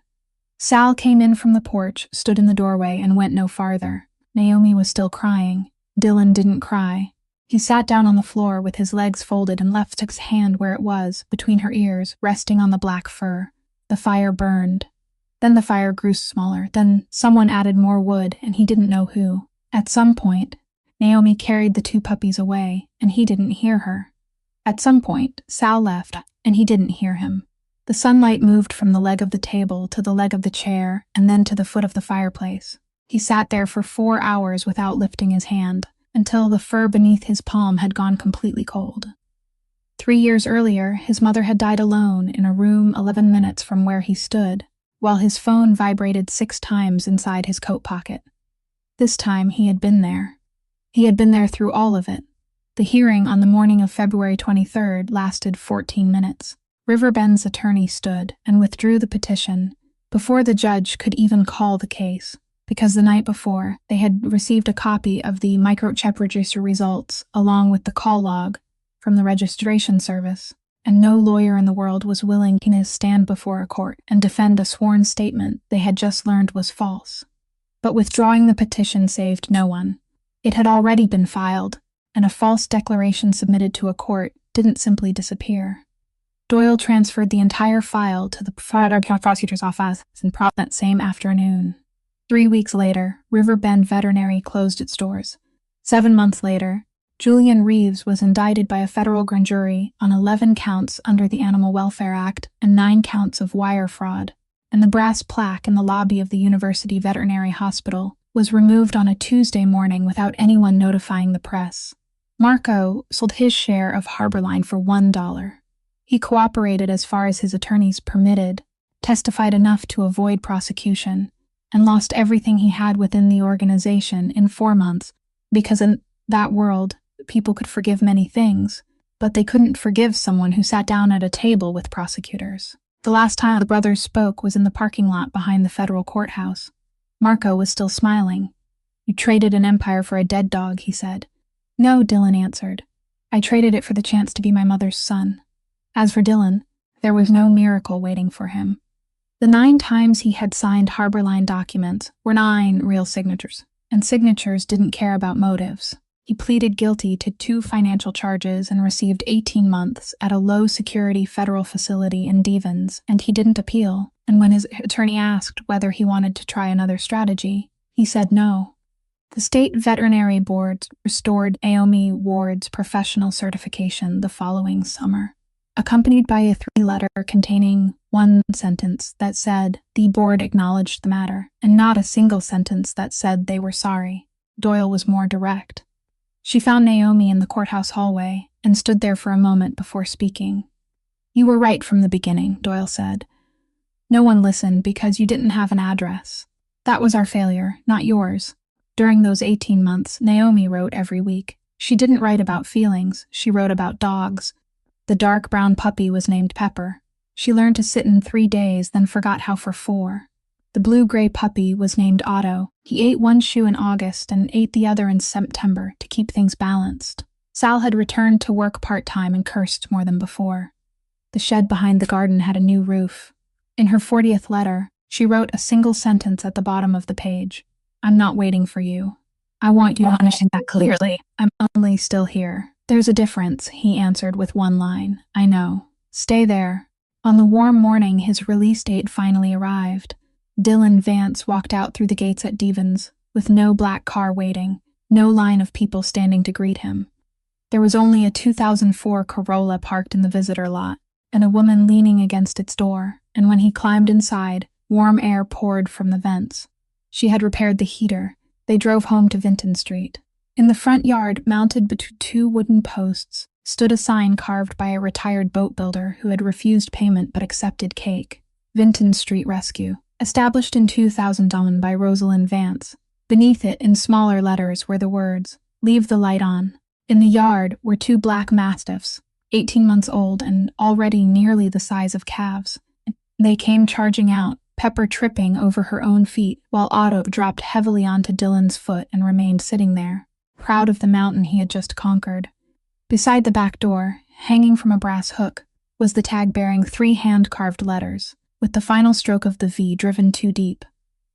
Sal came in from the porch, stood in the doorway, and went no farther. Naomi was still crying. Dylan didn't cry. He sat down on the floor with his legs folded and left his hand where it was, between her ears, resting on the black fur. The fire burned. Then the fire grew smaller. Then someone added more wood, and he didn't know who. At some point, Naomi carried the two puppies away, and he didn't hear her. At some point, Sal left, and he didn't hear him. The sunlight moved from the leg of the table to the leg of the chair, and then to the foot of the fireplace. He sat there for 4 hours without lifting his hand, until the fur beneath his palm had gone completely cold. 3 years earlier, his mother had died alone in a room 11 minutes from where he stood, while his phone vibrated 6 times inside his coat pocket. This time he had been there. He had been there through all of it. The hearing on the morning of February 23rd lasted 14 minutes. Riverbend's attorney stood and withdrew the petition before the judge could even call the case, because the night before they had received a copy of the microchip register results along with the call log from the registration service, and no lawyer in the world was willing to stand before a court and defend a sworn statement they had just learned was false. But withdrawing the petition saved no one. It had already been filed, and a false declaration submitted to a court didn't simply disappear. Doyle transferred the entire file to the prosecutor's office that same afternoon. 3 weeks later, Riverbend Veterinary closed its doors. 7 months later, Julian Reeves was indicted by a federal grand jury on 11 counts under the Animal Welfare Act and 9 counts of wire fraud, and the brass plaque in the lobby of the University Veterinary Hospital was removed on a Tuesday morning without anyone notifying the press. Marco sold his share of Harborline for $1. He cooperated as far as his attorneys permitted, testified enough to avoid prosecution, and lost everything he had within the organization in 4 months, because in that world, people could forgive many things, but they couldn't forgive someone who sat down at a table with prosecutors. The last time the brothers spoke was in the parking lot behind the federal courthouse. Marco was still smiling. "You traded an empire for a dead dog," he said. "No," Dylan answered. "I traded it for the chance to be my mother's son." As for Dylan, there was no miracle waiting for him. The 9 times he had signed Harborline documents were 9 real signatures, and signatures didn't care about motives. He pleaded guilty to 2 financial charges and received 18 months at a low-security federal facility in Devens, and he didn't appeal, and when his attorney asked whether he wanted to try another strategy, he said no. The state veterinary board restored Naomi Ward's professional certification the following summer, accompanied by a 3-letter containing 1 sentence that said the board acknowledged the matter, and not a single sentence that said they were sorry. Doyle was more direct. She found Naomi in the courthouse hallway and stood there for a moment before speaking. "You were right from the beginning," Doyle said. "No one listened because you didn't have an address. That was our failure, not yours." During those 18 months, Naomi wrote every week. She didn't write about feelings, she wrote about dogs. The dark brown puppy was named Pepper. She learned to sit in 3 days, then forgot how for 4. The blue-gray puppy was named Otto. He ate 1 shoe in August and ate the other in September to keep things balanced. Sal had returned to work part-time and cursed more than before. The shed behind the garden had a new roof. In her 40th letter, she wrote a single sentence at the bottom of the page. "I'm not waiting for you. I want you to understand that clearly. I'm only still here." "There's a difference," he answered with 1 line. "I know. Stay there." On the warm morning his release date finally arrived. Dylan Vance walked out through the gates at Devens, with no black car waiting, no line of people standing to greet him. There was only a 2004 Corolla parked in the visitor lot, and a woman leaning against its door, and when he climbed inside, warm air poured from the vents. She had repaired the heater. They drove home to Vinton Street. In the front yard, mounted between 2 wooden posts, stood a sign carved by a retired boat builder who had refused payment but accepted cake. Vinton Street Rescue. Established in 2000 by Rosalind Vance. Beneath it, in smaller letters, were the words, "Leave the light on." In the yard were 2 black mastiffs, 18 months old and already nearly the size of calves. They came charging out, Pepper tripping over her own feet while Otto dropped heavily onto Dylan's foot and remained sitting there, proud of the mountain he had just conquered. Beside the back door, hanging from a brass hook, was the tag bearing 3 hand-carved letters, with the final stroke of the V driven too deep.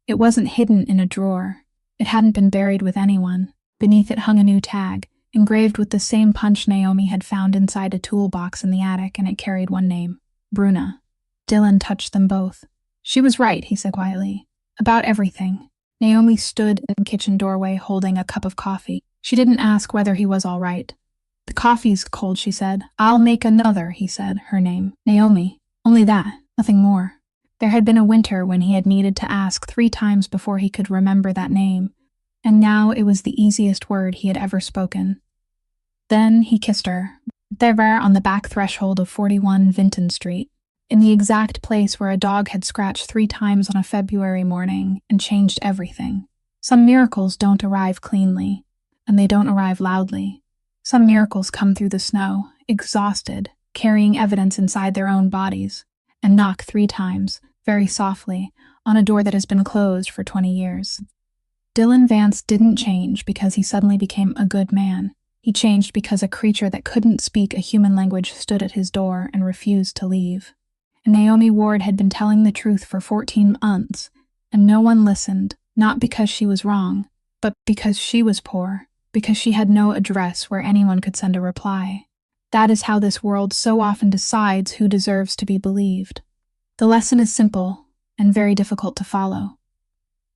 It wasn't hidden in a drawer. It hadn't been buried with anyone. Beneath it hung a new tag, engraved with the same punch Naomi had found inside a toolbox in the attic, and it carried one name: Bruna. Dylan touched them both. She was right, he said quietly. About everything. Naomi stood in the kitchen doorway holding a cup of coffee. She didn't ask whether he was all right. The coffee's cold, she said. I'll make another, he said, her name. Naomi. Only that, nothing more. There had been a winter when he had needed to ask 3 times before he could remember that name, and now it was the easiest word he had ever spoken. Then he kissed her, there on the back threshold of 41 Vinton Street, in the exact place where a dog had scratched 3 times on a February morning and changed everything. Some miracles don't arrive cleanly, and they don't arrive loudly. Some miracles come through the snow, exhausted, carrying evidence inside their own bodies, and knock 3 times, very softly, on a door that has been closed for 20 years. Dylan Vance didn't change because he suddenly became a good man. He changed because a creature that couldn't speak a human language stood at his door and refused to leave. And Naomi Ward had been telling the truth for 14 months, and no one listened, not because she was wrong, but because she was poor, because she had no address where anyone could send a reply. That is how this world so often decides who deserves to be believed. The lesson is simple and very difficult to follow.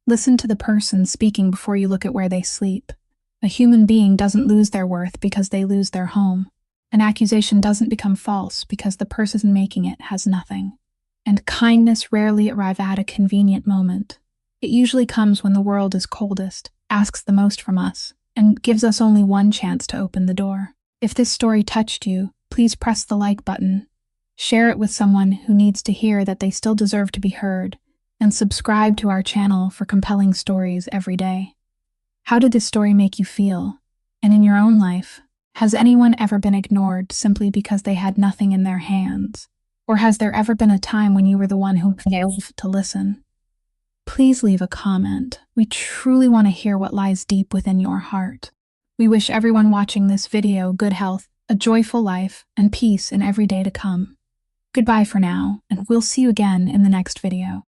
Listen to the person speaking before you look at where they sleep. A human being doesn't lose their worth because they lose their home. An accusation doesn't become false because the person making it has nothing. And kindness rarely arrives at a convenient moment. It usually comes when the world is coldest, asks the most from us, and gives us only one chance to open the door. If this story touched you, please press the like button. Share it with someone who needs to hear that they still deserve to be heard, and subscribe to our channel for compelling stories every day. How did this story make you feel? And in your own life, has anyone ever been ignored simply because they had nothing in their hands? Or has there ever been a time when you were the one who failed to listen? Please leave a comment. We truly want to hear what lies deep within your heart. We wish everyone watching this video good health, a joyful life, and peace in every day to come. Goodbye for now, and we'll see you again in the next video.